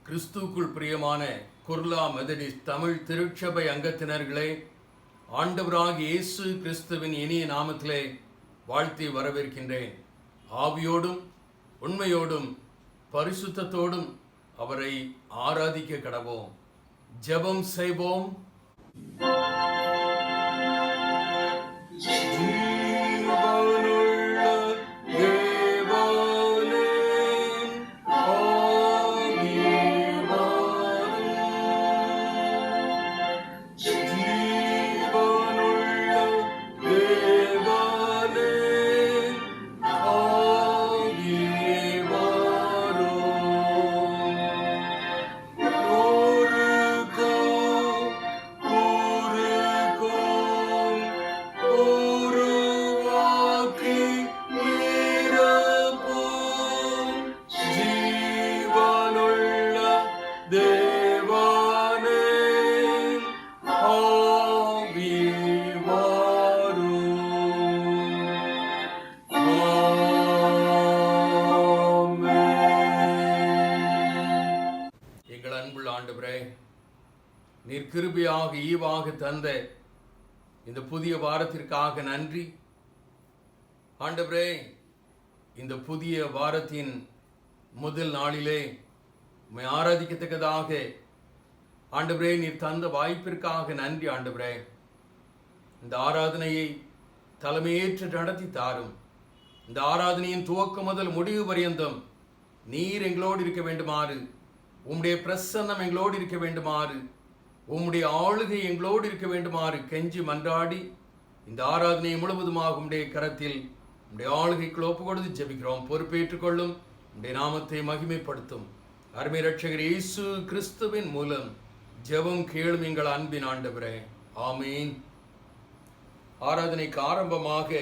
கிறிஸ்துவுக்குள் பிரியமான குர்லா மெதடிஸ்ட் தமிழ் திருச்சபை அங்கத்தினர்களே, ஆண்டவராகிய இயேசு கிறிஸ்துவின் இனிய நாமத்திலே வாழ்த்தி வரவேற்கின்றேன். ஆவியோடும் உண்மையோடும் பரிசுத்தத்தோடும் அவரை ஆராதிக்க கடவோம். ஜெபம் செய்வோம். நீர் கிருபையாக ஈவாக தந்த இந்த புதிய வாரத்திற்காக நன்றி ஆண்டவரே. இந்த புதிய வாரத்தின் முதல் நாளிலே உம்மை ஆராதிக்கத்தக்கதாக ஆண்டவரே நீர் தந்த வாய்ப்பிற்காக நன்றி ஆண்டவரே. இந்த ஆராதனையை தலைமையேற்று நடத்தி தாரும். இந்த ஆராதனையின் துவக்கம் முதல் முடிவு பரியந்தம் நீர் எங்களோடு இருக்க வேண்டுமாறு, உம்முடைய பிரசன்னம் எங்களோடு இருக்க வேண்டுமாறு, உம்முடைய ஆளுகை எங்களோடு இருக்க வேண்டுமாறு கெஞ்சி மன்றாடி இந்த ஆராதனையை முழுவதுமாக உம்முடைய கரத்தில் உம்முடைய ஆளுகைக்குள் ஒப்பு கொடுத்து ஜெபிக்கிறோம். பொறுப்பேற்றுக் கொள்ளும். உம்முடைய நாமத்தை மகிமைப்படுத்தும். அருமை இரட்சகர் இயேசு கிறிஸ்துவின் மூலம் ஜெபம் கேளும் எங்கள் அன்பின் ஆண்டவரே, ஆமீன். ஆராதனைக்கு ஆரம்பமாக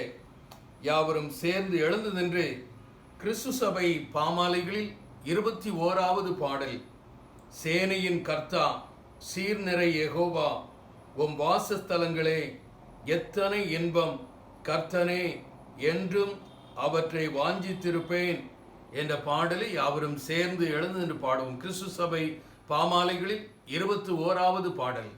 யாவரும் சேர்ந்து எழுந்து நின்று கிறிஸ்து சபை பாமாலைகளில் 21வது பாடல், சேனையின் கர்த்தா சீர்நிறை யெகோவா உம் வாசஸ்தலங்களே எத்தனை இன்பம் கர்த்தனே, என்றும் அவற்றை வாஞ்சித்திருப்பேன் என்ற பாடலை யாவரும் சேர்ந்து எழுந்து நின்று பாடுவோம். கிறிஸ்து சபை பாமாலைகளில் 21வது பாடல்.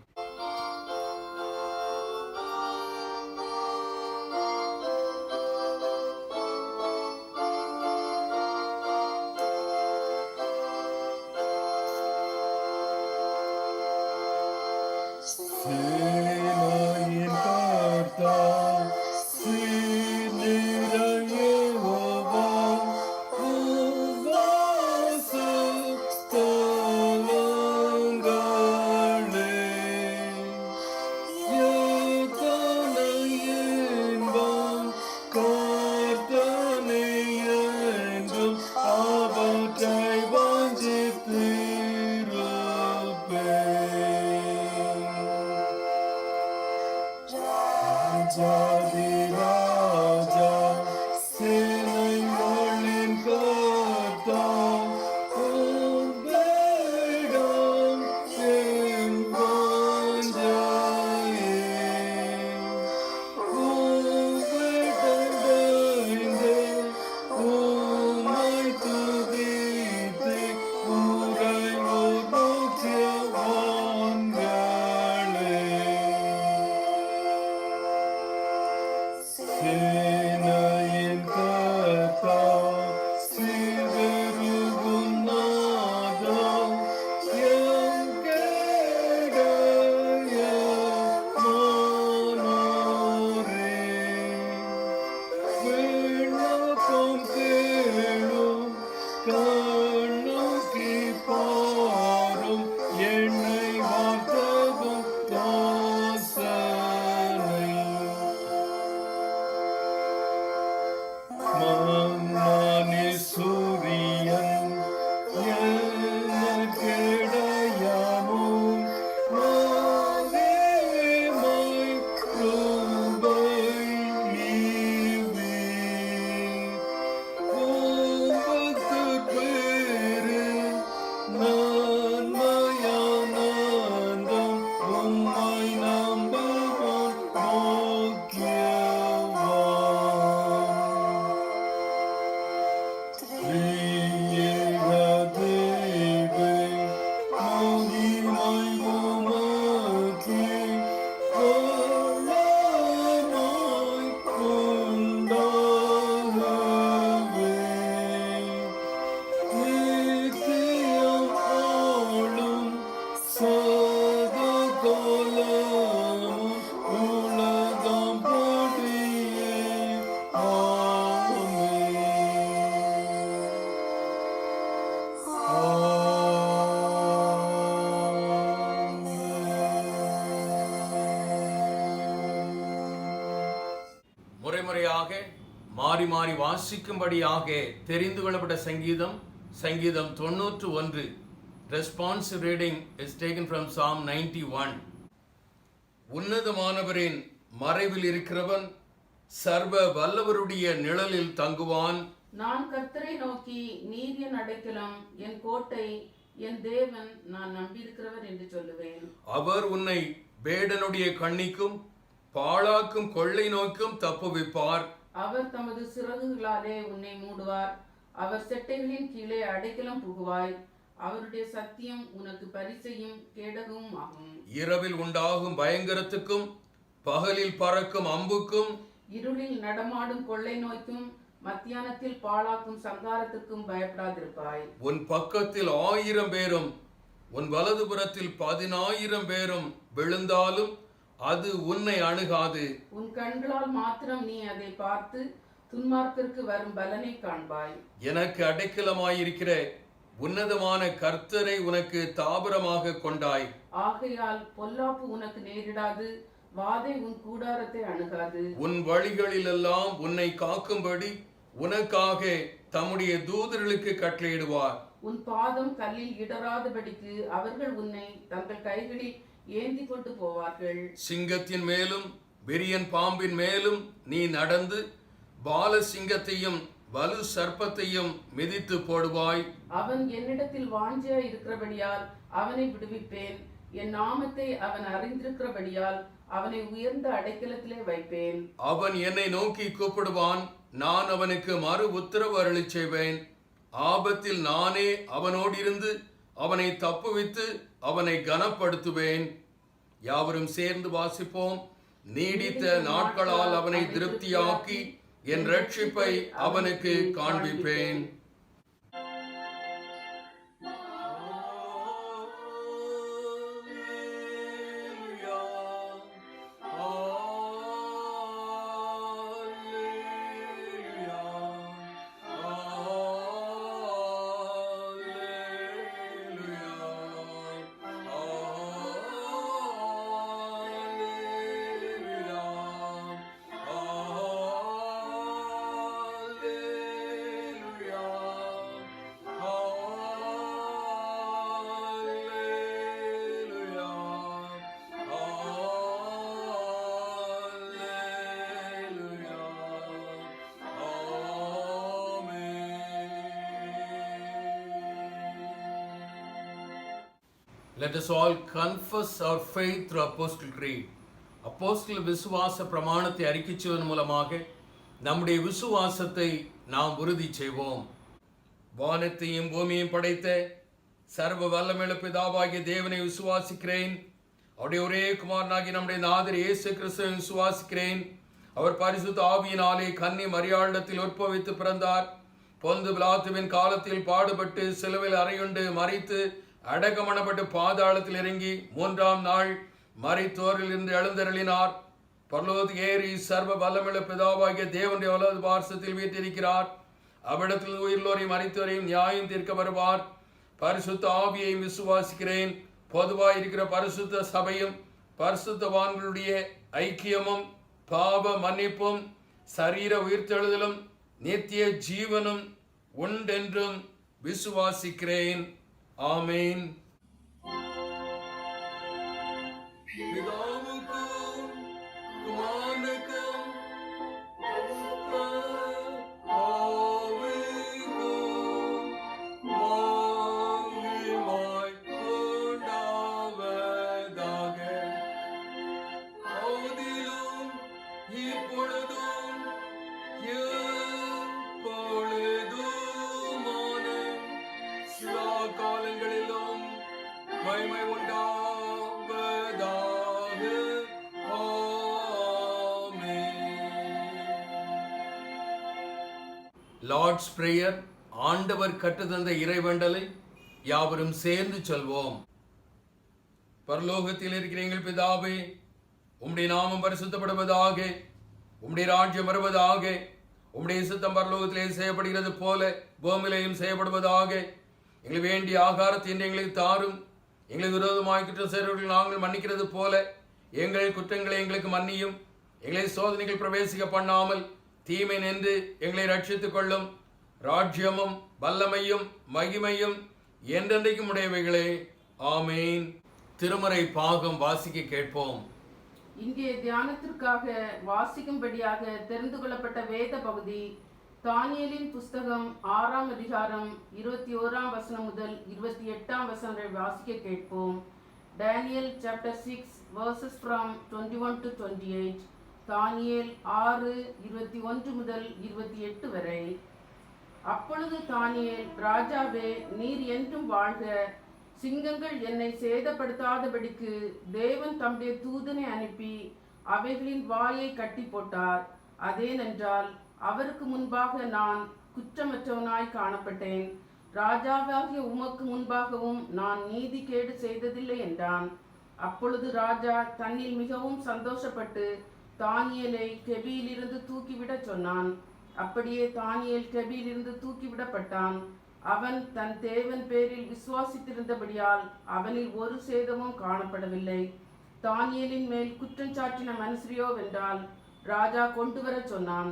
வாசிக்கும்படியாக மாறி மாறி வாசிக்கும்படியாக தெரிந்து கொள்ளப்பட்ட சங்கீதம் 91. Responsive reading is taken from Psalm 91. உன்னதமானவரின் மறைவில் இருக்கிறவன் சர்வ வல்லவருடைய நிழலில் தங்குவான். நான் கர்த்தரை நோக்கி, நீர் என் அடைக்கலம், என் கோட்டை, என் தேவன், நான் நம்பியிருக்கிறவர் என்று சொல்லுவேன். அவர் உன்னை வேடனுடைய கண்ணிக்கும் பாழாக்கும் கொள்ளை நோக்கும் தப்புவிப்பார். அவர் தமது சிறகுகளாலே உன்னை மூடுவார். அவர் செட்டைகளின் கீழே அடைக்கலம் புகுவாய். அவருடைய சத்தியம் உனக்கு பரிசையும் கேடகமும் ஆகும். இரவில் உண்டாகும் பயங்கரத்துக்கும் பகலில் பறக்கும் அம்புக்கும் இருளில் நடமாடும் கொள்ளை நோய்க்கும் மத்தியானத்தில் பாழாக்கும் சங்காரத்திற்கும் பயப்படாதிருப்பாய். உன் பக்கத்தில் 1000 பேரும் உன் வலதுபுறத்தில் 10,000 பேரும் விழுந்தாலும் அது உன்னை அணுகாது. உன் கண்களால் மாத்திரம் நீ அதை பார்த்து துன்மார்க்கருக்கு வரும் பலனை காண்பாய். எனக்கு அடைக்கலமாயிருக்கிற உன்னதமான கர்த்தரை உனக்கு தாபரமாக கொண்டாய். ஆகையால் பொல்லாப்பு உனக்கு நேரிடாது, வாதை உன் கூடாரத்தை அணுகாது. உன் வழிகளிலெல்லாம் உன்னை காக்கும்படி உனக்காக தம்முடைய தூதர்களுக்கு கட்டளையிடுவார். உன் பாதம் கல்லில் இடராதபடிக்கு அவர்கள் உன்னை தங்கள் கைகளில் ஏந்தி கொண்டு போவார்கள். சிங்கத்தின் மேலும் விரியன் பாம்பின் மேலும் நீ நடந்து பால சிங்கத்தையும் வலு சர்ப்பத்தையும் மிதித்து போடுவாய். அவன் என்னிடத்தில் வாஞ்சையா இருக்கிறபடியால் அவனை விடுவிப்பேன். என் நாமத்தை அவன் அறிந்திருக்கிறபடியால் அவனை உயர்ந்த அடைக்கலத்திலே வைப்பேன். அவன் என்னை நோக்கி கூப்பிடுவான், நான் அவனுக்கு மறு உத்தரவு அருளிச் செய்வேன். ஆபத்தில் நானே அவனோடு இருந்து அவனை தப்புவித்து அவனை கனப்படுத்துவேன். யாவரும் சேர்ந்து வாசிப்போம். நீடித்த நாட்களால் அவனை திருப்தியாக்கி என் ரட்சிப்பை அவனுக்கு காண்பிப்பேன். Let us all confess our faith through Apostle Creed. அப்போஸ்தல விசுவாச பிரமாணத்தை அறிக்கைச்சுவதன் மூலமாக நம்முடைய விசுவாசத்தை நாம் உறுதி செய்வோம். வானத்தையும் பூமியையும் படைத்த சர்வ வல்லமையுள்ள பிதாவாகிய தேவனை விசுவாசிக்கிறேன். அவருடைய ஒரே குமாரனாகிய நம்முடைய நாதர் இயேசு கிறிஸ்துவை விசுவாசிக்கிறேன். அவர் பரிசுத்த ஆவியினாலே கன்னி மரியாளிடத்தில் உற்பவித்து பிறந்தார். பொந்து பிலாத்துவின் காலத்தில் பாடுபட்டு சிலுவையில் அறையுண்டு மரித்து அடக்கமணப்பட்டு பாதாளத்தில் இறங்கி 3ஆம் நாள் மரித்தோரில் இருந்து எழுந்தருளினார். பரலோகத்துக்கு ஏறி சர்வ வல்லமையுள்ள பிதாவாகிய தேவனுடைய வலது பார்சத்தில் வீற்றிருக்கிறார். அவ்விடத்தில் உயிர்லோரையும் மரித்தோரையும் நியாயம் தீர்க்க வருவார். பரிசுத்த ஆவியையும் விசுவாசிக்கிறேன். பொதுவாக இருக்கிற பரிசுத்த சபையும் பரிசுத்தவான்களுடைய ஐக்கியமும் பாவ மன்னிப்பும் சரீர உயிர்த்தெழுதலும் நித்திய ஜீவனும் உண்டென்றும் விசுவாசிக்கிறேன். ஆமென். பிதாவுக்கும் குமாரனுக்கும் பரிசுத்த ஆவிக்கும் மகிமை உண்டாவதாக. ஆதியிலும் இப்பொழுதும் எப்பொழுதுமான சதா காலங்களிலும் மகிமை உண்டாவதாக. லார்ட்ஸ் பிரேயர், ஆண்டவர் கற்றுத்தந்த இறைவேண்டலை யாவரும் சேர்ந்து சொல்வோம். பரலோகத்தில் இருக்கிற எங்கள் பிதாவே, உம்முடைய நாமம் பரிசுத்தப்படுவதாக, உம்முடைய ராஜ்யம் வருவதாக, உம்முடைய சித்தம் பரலோகத்திலே செய்யப்படுகிறது போல பூமியிலேயும் செய்யப்படுவதாக. எங்களுக்கு வேண்டிய ஆகாரத்தை இன்று எங்களுக்கு தாரும். எங்களுக்கு விரோதமாக குற்றம் செய்கிறவர்கள் நாங்கள் மன்னிக்கிறது போல எங்கள் குற்றங்களை எங்களுக்கு மன்னியும். எங்களை சோதனைகள் பிரவேசிக்க பண்ணாமல் தீமை நின்று எங்களை ரட்சித்துக் கொள்ளும். ராஜ்யமும் வல்லமையும் மகிமையும் என்றென்றைக்கும் உடையவைகளே. ஆமீன். திருமறை பாகம் வாசிக்க கேட்போம். இங்கே தியானத்திற்காக வாசிக்கும்படியாக தெரிந்து கொள்ளப்பட்ட வேத பகுதி தானியேலின் புஸ்தகம் 6ஆம் அதிகாரம் 21ஆம் வசனம் முதல் 28ஆம் வசனம் வரை வாசிக்க கேட்போம். Daniel chapter 6 verses from 21 to 28. தானியேல் 6:21 முதல் 28 வரை. அப்பொழுது தானியேல், ராஜாவே, நீர் என்றும் வாழ்க. சிங்கங்கள் என்னை சேதப்படுத்தாதபடிக்கு தேவன் தம்முடைய தூதனை அனுப்பி அவைகளின் வாயை கட்டி போட்டார். அதேனென்றால் அவருக்கு முன்பாக நான் குற்றமற்றவனாய் காணப்பட்டேன். ராஜாவாகிய உமக்கு முன்பாகவும் நான் நீதி கேடு செய்ததில்லை என்றான். அப்பொழுது ராஜா தன்னில் மிகவும் சந்தோஷப்பட்டு தானியேலை கெபியிலிருந்து தூக்கிவிடச் சொன்னான். அப்படியே தானியேல் கெபியிலிருந்து தூக்கிவிடப்பட்டான். அவன் தன் தேவன் பேரில் விசுவாசித்திருந்தபடியால் அவனில் ஒரு சேதமும் காணப்படவில்லை. தானியேலின் மேல் குற்றஞ்சாட்டின மனுஷரையோ வென்றால் ராஜா கொண்டு வரச் சொன்னான்.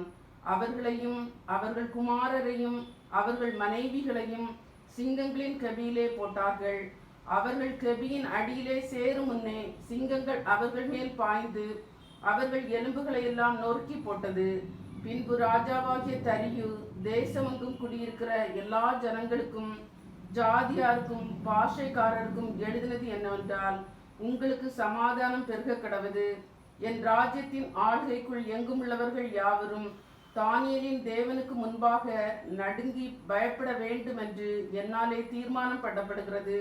அவர்களையும் அவர்கள் குமாரரையும் அவர்கள் மனைவிகளையும் சிங்கங்களின் கெபியிலே போட்டார்கள். அவர்கள் கெபியின் அடியிலே சேரும் முன்னே சிங்கங்கள் அவர்கள் மேல் பாய்ந்து அவர்கள் எலும்புகளை எல்லாம் நொறுக்கி போட்டது. பின்பு ராஜாவாகிய தரியு தேசமெங்கும் குடியிருக்கிற எல்லா ஜனங்களுக்கும் ஜாதியாருக்கும் பாஷைக்காரருக்கும் எழுதினது என்னவென்றால், உங்களுக்கு சமாதானம் பெருக கடவது. என் ராஜ்யத்தின் ஆளுகைக்குள் எங்கும் உள்ளவர்கள் யாவரும் தானியேலின் தேவனுக்கு முன்பாக நடுங்கி பயப்பட வேண்டும் என்று என்னாலே தீர்மானம் பண்ணப்படுகிறது.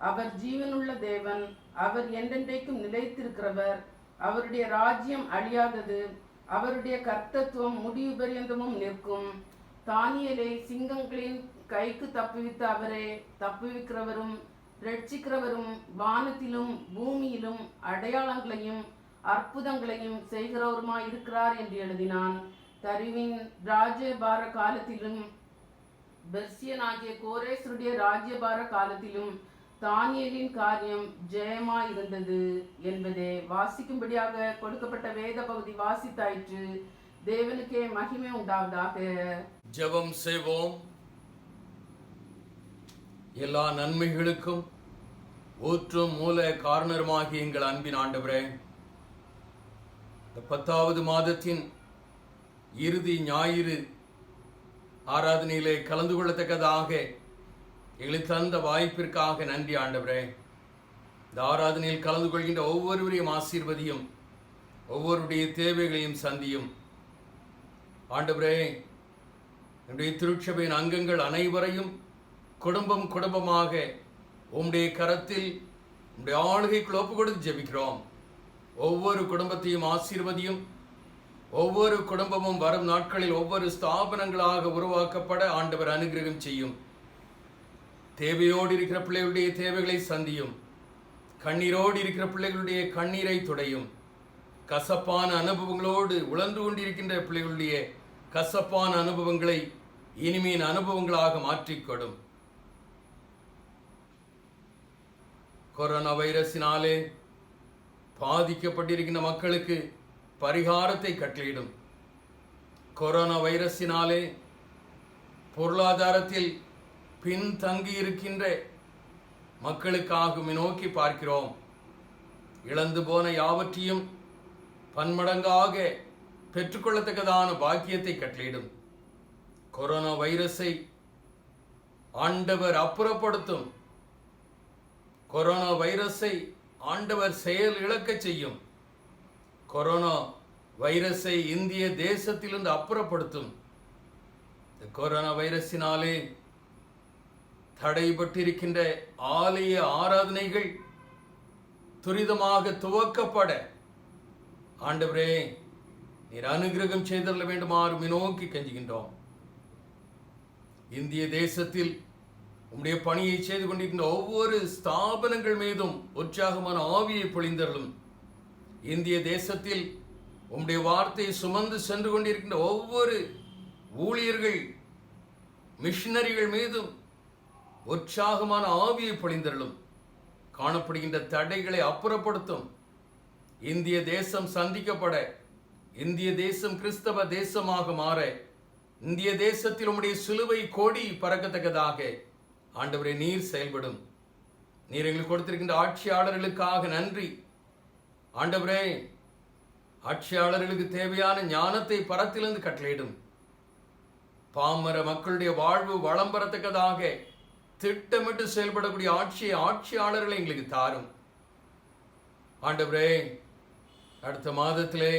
அவர் ஜீவனுள்ள தேவன், அவர் என்றென்றைக்கும் நிலைத்திருக்கிறவர். அவருடைய ராஜ்யம் அழியாதது, அவருடைய கர்த்தத்துவம் முடிவு பரியந்தமும் நிற்கும். தானியேலை சிங்கங்களின் கைக்கு தப்புவித்த அவரே தப்புவிக்கிறவரும் ரட்சிக்கிறவரும் வானத்திலும் பூமியிலும் அடையாளங்களையும் அற்புதங்களையும் செய்கிறவருமாய் இருக்கிறார் என்று எழுதினான். தரிவின் ராஜ்யபார காலத்திலும் பெர்சியனாகிய கோரேசருடைய ராஜ்யபார காலத்திலும் தானியேலின் காரியம் ஜெயமாயிருந்தது என்பதே. வாசிக்கும்படியாக கொடுக்கப்பட்ட வேத பகுதி வாசித்தாயிற்று. தேவனுக்கே மகிமை உண்டாவதாக. ஜெபம் செய்வோம். எல்லா நன்மைகளுக்கும் ஊற்றும் மூல காரணருமாகிய எங்கள் அன்பின் ஆண்டவரே, இந்த 10வது மாதத்தின் இறுதி ஞாயிறு ஆராதனையிலே கலந்து கொள்ளத்தக்கதாக எங்களுக்கு தந்த வாய்ப்பிற்காக நன்றி ஆண்டவரே. இந்த ஆராதனையில் கலந்து கொள்கின்ற ஒவ்வொருவரையும் ஆசீர்வதியும், ஒவ்வொருடைய தேவைகளையும் சந்தியும் ஆண்டவரே. என்னுடைய திருச்சபையின் அங்கங்கள் அனைவரையும் குடும்பம் குடும்பமாக உம்முடைய கரத்தில் உம்முடைய ஆளுகைக்குள் ஒப்பு கொடுத்து ஜெபிக்கிறோம். ஒவ்வொரு குடும்பத்தையும் ஆசீர்வதியும். ஒவ்வொரு குடும்பமும் வரும் நாட்களில் ஒவ்வொரு ஸ்தாபனங்களாக உருவாக்கப்பட ஆண்டவர் அனுகிரகம் செய்யும். தேவையோடு இருக்கிற பிள்ளைகளுடைய தேவைகளை சந்தியும். கண்ணீரோடு இருக்கிற பிள்ளைகளுடைய கண்ணீரை துடையும். கசப்பான அனுபவங்களோடு உழந்து கொண்டிருக்கின்ற பிள்ளைகளுடைய கசப்பான அனுபவங்களை இனிமையின் அனுபவங்களாக மாற்றிக்கொடும். கொரோனா வைரஸினாலே பாதிக்கப்பட்டிருக்கின்ற மக்களுக்கு பரிகாரத்தை கட்டளையிடும். கொரோனா வைரஸினாலே பொருளாதாரத்தில் பின்தங்கி இருக்கின்ற மக்களுக்காக நோக்கி பார்க்கிறோம். இழந்து போன யாவற்றையும் பன்மடங்காக பெற்றுக்கொள்ளத்தக்கதான பாக்கியத்தை கட்டளையிடும். கொரோனா வைரஸை ஆண்டவர் அப்புறப்படுத்தும். கொரோனா வைரஸை ஆண்டவர் செயல் இழக்கச் செய்யும். கொரோனா வைரஸை இந்திய தேசத்திலிருந்து அப்புறப்படுத்தும். இந்த கொரோனா வைரஸினாலே தடைபட்டிருக்கின்ற ஆலய ஆராதனைகள் துரிதமாக துவக்கப்பட ஆண்டவரே நீர் அனுகிரகம் செய்தள்ள வேண்டுமாறு நோக்கி கெஞ்சுகின்றோம். இந்திய தேசத்தில் உம்முடைய பணியை செய்து கொண்டிருக்கின்ற ஒவ்வொரு ஸ்தாபனங்கள் மீதும் உற்சாகமான ஆவியை பொழிந்தருளும். இந்திய தேசத்தில் உம்முடைய வார்த்தையை சுமந்து சென்று கொண்டிருக்கின்ற ஒவ்வொரு ஊழியர்கள் மிஷனரிகள் மீதும் உற்சாகமான ஆவியை பொழிந்தருளும். காணப்படுகின்ற தடைகளை அப்புறப்படுத்தும். இந்திய தேசம் சந்திக்கப்பட இந்திய தேசம் கிறிஸ்தவ தேசமாக மாற, இந்திய தேசத்தில் உம்முடைய சிலுவை கொடி பறக்கத்தக்கதாக ஆண்டவரே நீர் செயல்படும். நீர் எங்களுக்கு கொடுத்திருக்கின்ற ஆட்சியாளர்களுக்காக நன்றி. ஆண்டவரே, ஆட்சியாளர்களுக்கு தேவையான ஞானத்தை பரத்திலிருந்து கட்டளையிடும். பாமர மக்களுடைய வாழ்வு வளம் பெறத்தக்கதாக திட்டமிட்டு செயல்படக்கூடிய ஆட்சியாளர்களை எங்களுக்கு தாரும். ஆண்டவரே, அடுத்த மாதத்திலே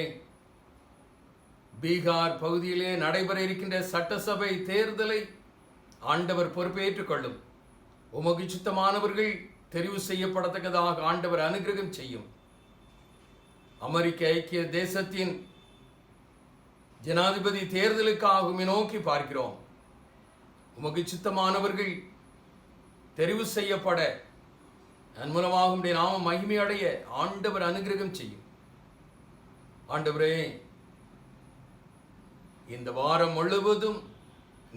பீகார் பகுதியிலே நடைபெற இருக்கின்ற சட்டசபை தேர்தலை ஆண்டவர் பொறுப்பேற்றுக் கொள்ளும். உமக்கு சுத்தமானவர்கள் தெரிவு செய்யப்படத்தக்கதாக ஆண்டவர் அனுகிரகம் செய்யும். அமெரிக்க ஐக்கிய தேசத்தின் ஜனாதிபதி தேர்தலுக்காக நோக்கி பார்க்கிறோம். உமக்கு சித்தமானவர்கள் தெரிவு செய்யப்பட, அதன் மூலமாக உம்முடைய நாமம் மகிமை அடைய ஆண்டவர் அனுகிரகம் செய்யும். ஆண்டவரே, இந்த வாரம் முழுவதும்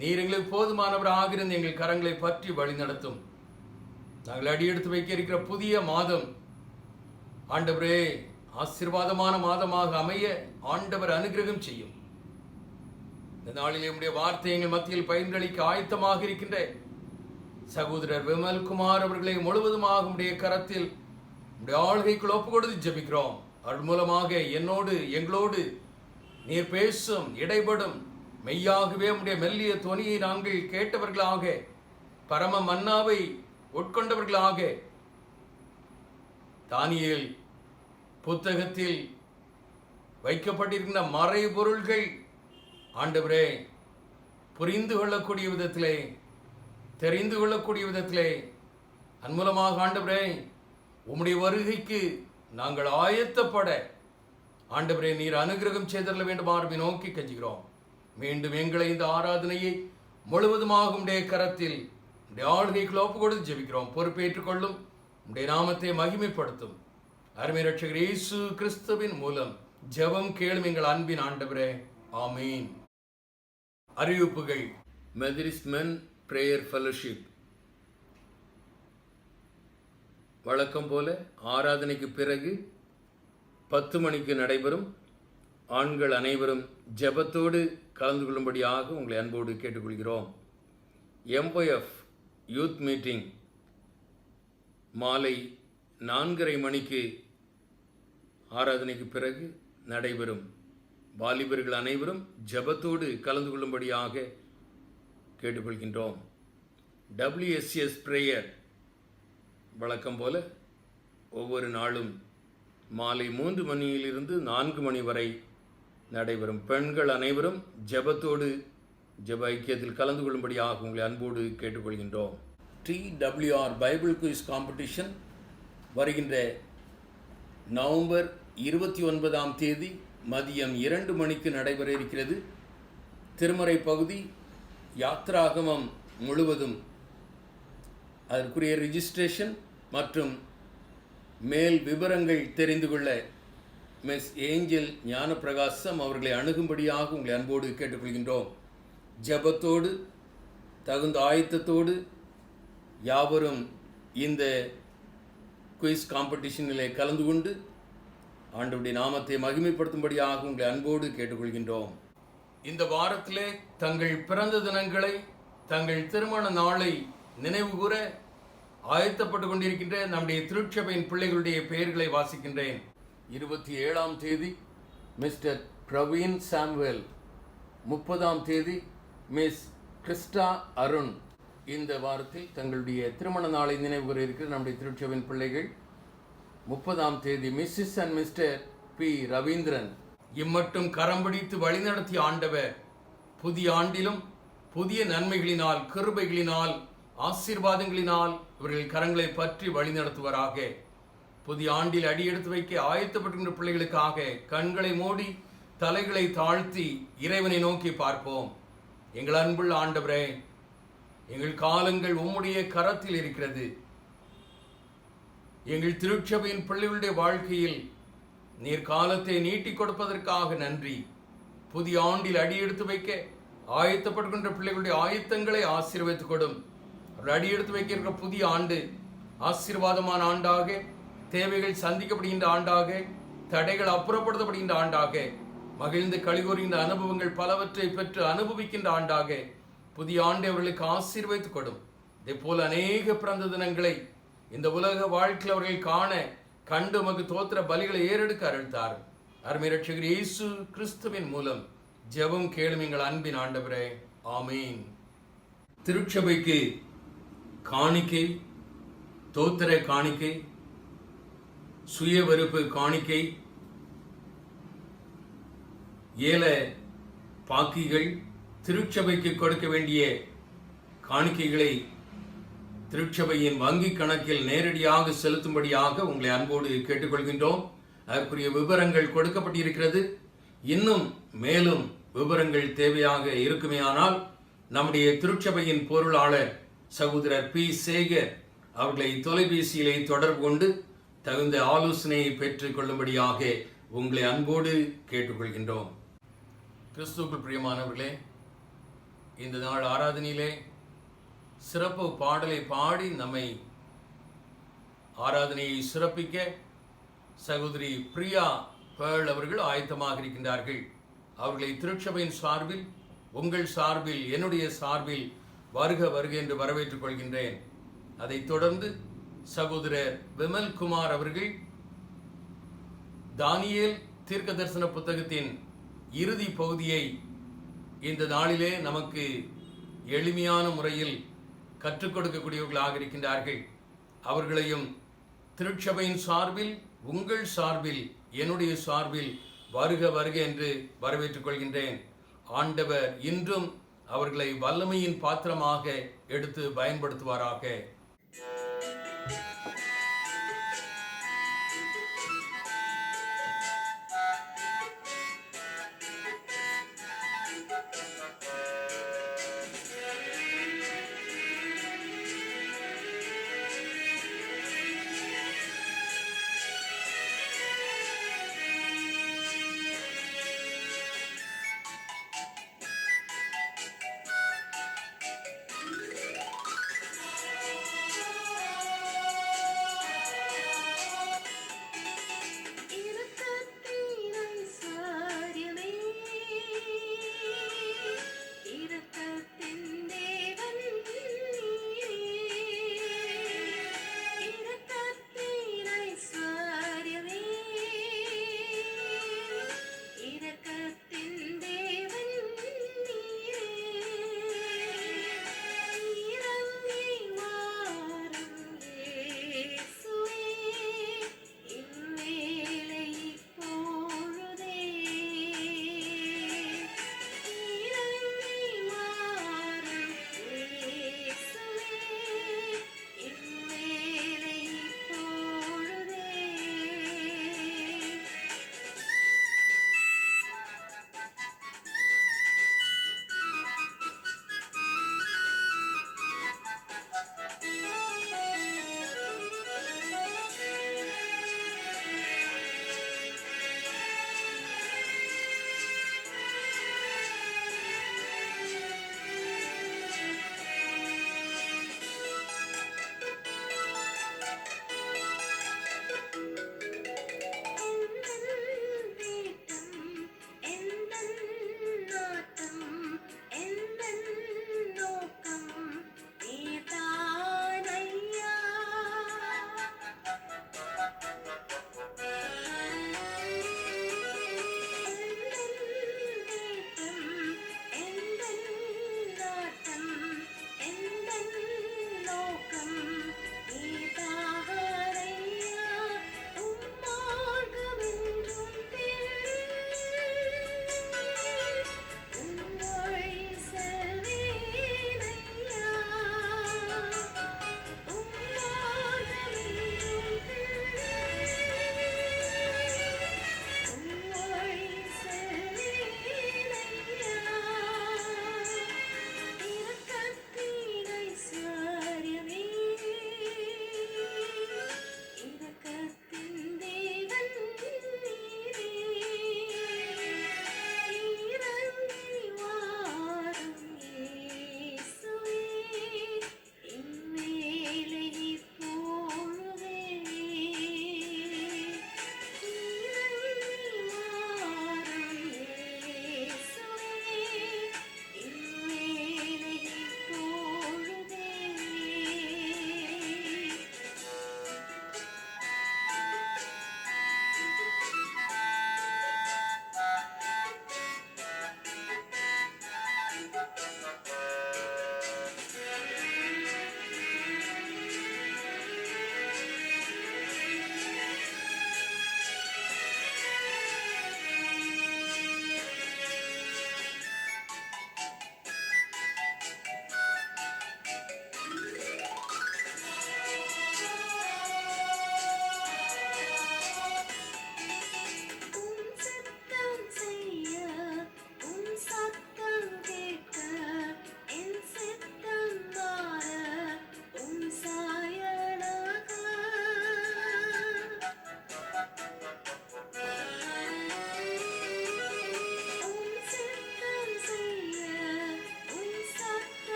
நீர் எங்களுக்கு போதுமானவராக இருந்து எங்கள் கரங்களை பற்றி வழி நடத்தும். நாங்கள் அடியெடுத்து வைக்க இருக்கிற புதிய மாதம் ஆண்டவரே ஆசீர்வாதமான மாதமாக அமைய ஆண்டவர் அனுகிரகம் செய்யும். இந்த நாளிலே உம்முடைய வார்த்தை எங்கள் மத்தியில் பயின்றளிக்க ஆயத்தமாக இருக்கின்ற சகோதரர் விமல்குமார் அவர்களை முழுவதுமாக உம்முடைய கரத்தில் உம்முடைய ஆளுகைக்குள் ஒப்பு கொடுத்து ஜெபிக்கிறோம். அவள் மூலமாக என்னோடு எங்களோடு நீர் பேசும், இடைபடும். மெய்யாகவே உம்முடைய மெல்லிய தொனியை நாங்கள் கேட்டவர்களாக, பரம மன்னாவை உட்கொண்டவர்களாக, தானியேல் புத்தகத்தில் வைக்கப்பட்டிருக்கின்ற மறைபொருள்கள் ஆண்டவரே புரிந்து கொள்ளக்கூடிய விதத்திலே, தெரிந்து கொள்ளக்கூடிய விதத்திலே, அன்மூலமாக ஆண்டவரே உம்முடைய வருகைக்கு நாங்கள் ஆயத்தப்பட ஆண்டவரே நீர் அனுகிரகம் செய்தரல வேண்டுமாறு நோக்கி கெஞ்சுகிறோம். மீண்டும் எங்களை இந்த ஆராதனையை முழுவதுமாக உம்முடைய கரத்தில் உம்முடைய ஆளுகைக்குள் ஒப்பு கொடுத்து ஜெபிக்கிறோம். பொறுப்பேற்றுக் கொள்ளும். உம்முடைய நாமத்தை மகிமைப்படுத்தும். அருமை ரட்சகர் இயேசு கிறிஸ்துவின் மூலம் ஜெபம் கேளும் எங்கள் அன்பின் ஆண்டவரே, ஆமீன். அறிவிப்புகள். மெதரிஸ்ட் மென் பிரேயர் ஃபெலோஷிப் வழக்கம் போல ஆராதனைக்கு பிறகு 10 மணிக்கு நடைபெறும். ஆண்கள் அனைவரும் ஜெபத்தோடு கலந்து கொள்ளும்படியாக உங்களை அன்போடு கேட்டுக்கொள்கிறோம். MYF யூத் மீட்டிங் மாலை 4:30 மணிக்கு ஆராதனைக்கு பிறகு நடைபெறும். வாலிபர்கள் அனைவரும் ஜெபத்தோடு கலந்து கொள்ளும்படியாக கேட்டுக்கொள்கின்றோம். WSS பிரேயர் வழக்கம் போல ஒவ்வொரு நாளும் மாலை 3 மணியிலிருந்து 4 மணி வரை நடைபெறும். பெண்கள் அனைவரும் ஜெபத்தோடு ஜெப ஐக்கியத்தில் கலந்து கொள்ளும்படியாக உங்களை அன்போடு கேட்டுக்கொள்கின்றோம். TWR பைபிள் குயிஸ் காம்படிஷன் வருகின்ற நவம்பர் 29ஆம் தேதி மதியம் 2 மணிக்கு நடைபெற இருக்கிறது. திருமறை பகுதி யாத்ராகமம் முழுவதும் அதற்குரிய ரிஜிஸ்ட்ரேஷன் மற்றும் மேல் விவரங்கள் தெரிந்து கொள்ள மிஸ் ஏஞ்சல் ஞானப்பிரகாசம் அவர்களை அணுகும்படியாக உங்களை அன்போடு கேட்டுக்கொள்கின்றோம். ஜெபத்தோடு தகுந்த ஆயத்தத்தோடு யாவரும் இந்த குயிஸ் காம்படிஷனிலே கலந்து கொண்டு ஆண்டவருடைய நாமத்தை மகிமைப்படுத்தும்படியாக உங்களை அன்போடு கேட்டுக்கொள்கின்றோம். இந்த வாரத்திலே தங்கள் பிறந்த தினங்களை, தங்கள் திருமண நாளை நினைவு கூற ஆயத்தப்பட்டு கொண்டிருக்கின்ற நம்முடைய திருச்சபையின் பிள்ளைகளுடைய பெயர்களை வாசிக்கின்றேன். 27ஆம் தேதி மிஸ்டர் பிரவீன் சாமுவேல், 30ஆம் தேதி மிஸ் கிறிஸ்டா அருண். இந்த வாரத்தில் தங்களுடைய திருமண நாளை நினைவு கூற இருக்கிற நம்முடைய திருச்சபையின் பிள்ளைகள். 30ஆம் தேதி Mrs and Mr P Raveendran. இம்மட்டும் கரம் பிடித்து வழிநடத்திய ஆண்டவர் புதிய ஆண்டிலும் புதிய நன்மைகளினால், கிருபைகளினால், ஆசீர்வாதங்களினால் இவர்கள் கரங்களை பற்றி வழிநடத்துவராக. புதிய ஆண்டில் அடியெடுத்து வைக்க ஆயத்தப்பட்டுகின்ற பிள்ளைகளுக்காக கண்களை மூடி தலைகளை தாழ்த்தி இறைவனை நோக்கி பார்ப்போம். எங்கள் அன்புள்ள ஆண்டவரே, எங்கள் காலங்கள் உம்முடைய கரத்தில் இருக்கிறது. எங்கள் திருச்சபையின் பிள்ளைகளுடைய வாழ்க்கையில் நீர் காலத்தை நீட்டிக் கொடுப்பதற்காக நன்றி. புதிய ஆண்டில் அடியெடுத்து வைக்க ஆயத்தப்படுகின்ற பிள்ளைகளுடைய ஆயத்தங்களை ஆசீர்வதித்துக் கொடும். அவர்கள் அடியெடுத்து வைக்கிற புதிய ஆண்டு ஆசீர்வாதமான ஆண்டாக, தேவைகள் சந்திக்கப்படுகின்ற ஆண்டாக, தடைகள் அப்புறப்படுத்தப்படுகின்ற ஆண்டாக, மகிழ்ந்து கழிகூறுகின்ற அனுபவங்கள் பலவற்றை பெற்று அனுபவிக்கின்ற ஆண்டாக புதிய ஆண்டை அவர்களுக்கு ஆசீர்வதித்துக் கொடும். இதே போல அநேக பிறந்த தினங்களை இந்த உலக வாழ்க்கையில் அவர்கள் காண கண்டு உமக்கு தோத்திர பலிகளை ஏறெடுக்க அருள்தார். அருமை இரட்சகர் இயேசு கிறிஸ்துவின் மூலம் ஜெபம் கேளும் எங்கள் அன்பின் ஆண்டவரே, ஆமீன். திருச்சபைக்கு காணிக்கை, தோத்திர காணிக்கை, சுய வெறுப்பு காணிக்கை, ஏல பாக்கிகள், திருச்சபைக்கு கொடுக்க வேண்டிய காணிக்கைகளை திருச்சபையின் வங்கி கணக்கில் நேரடியாக செலுத்தும்படியாக உங்களை அன்போடு கேட்டுக்கொள்கின்றோம். அதற்குரிய விவரங்கள் கொடுக்கப்பட்டிருக்கிறது. இன்னும் மேலும் விவரங்கள் தேவையாக இருக்குமேயானால் நம்முடைய திருச்சபையின் பொருளாளர் சகோதரர் பி. சேகர் அவர்களை தொலைபேசியிலே தொடர்பு கொண்டு தகுந்த ஆலோசனையை பெற்றுக் கொள்ளும்படியாக உங்களை அன்போடு கேட்டுக்கொள்கின்றோம். கிறிஸ்துவுக்குள் பிரியமானவர்களே, இந்த நாள் ஆராதனையிலே சிறப்பு பாடலை பாடி நம்மை ஆராதனையை சிறப்பிக்க சகோதரி பிரியா பேர்ல் அவர்கள் ஆயத்தமாக இருக்கின்றார்கள். அவர்களை திருச்சபையின் சார்பில், உங்கள் சார்பில், என்னுடைய சார்பில் வருக வருக என்று வரவேற்றுக் கொள்கின்றேன். அதைத் தொடர்ந்து சகோதரர் விமல்குமார் அவர்கள் தானியேல் தீர்க்க தரிசன புத்தகத்தின் இறுதி பகுதியை இந்த நாளிலே நமக்கு எளிமையான முறையில் கற்றுக் கொடுக்கக்கூடியவர்களாக இருக்கின்றார்கள். அவர்களையும் திருச்சபையின் சார்பில், உங்கள் சார்பில், என்னுடைய சார்பில் வருக வருக என்று வரவேற்றுக் கொள்கின்றேன். ஆண்டவர் இன்றும் அவர்களை வல்லமையின் பாத்திரமாக எடுத்து பயன்படுத்துவாராக.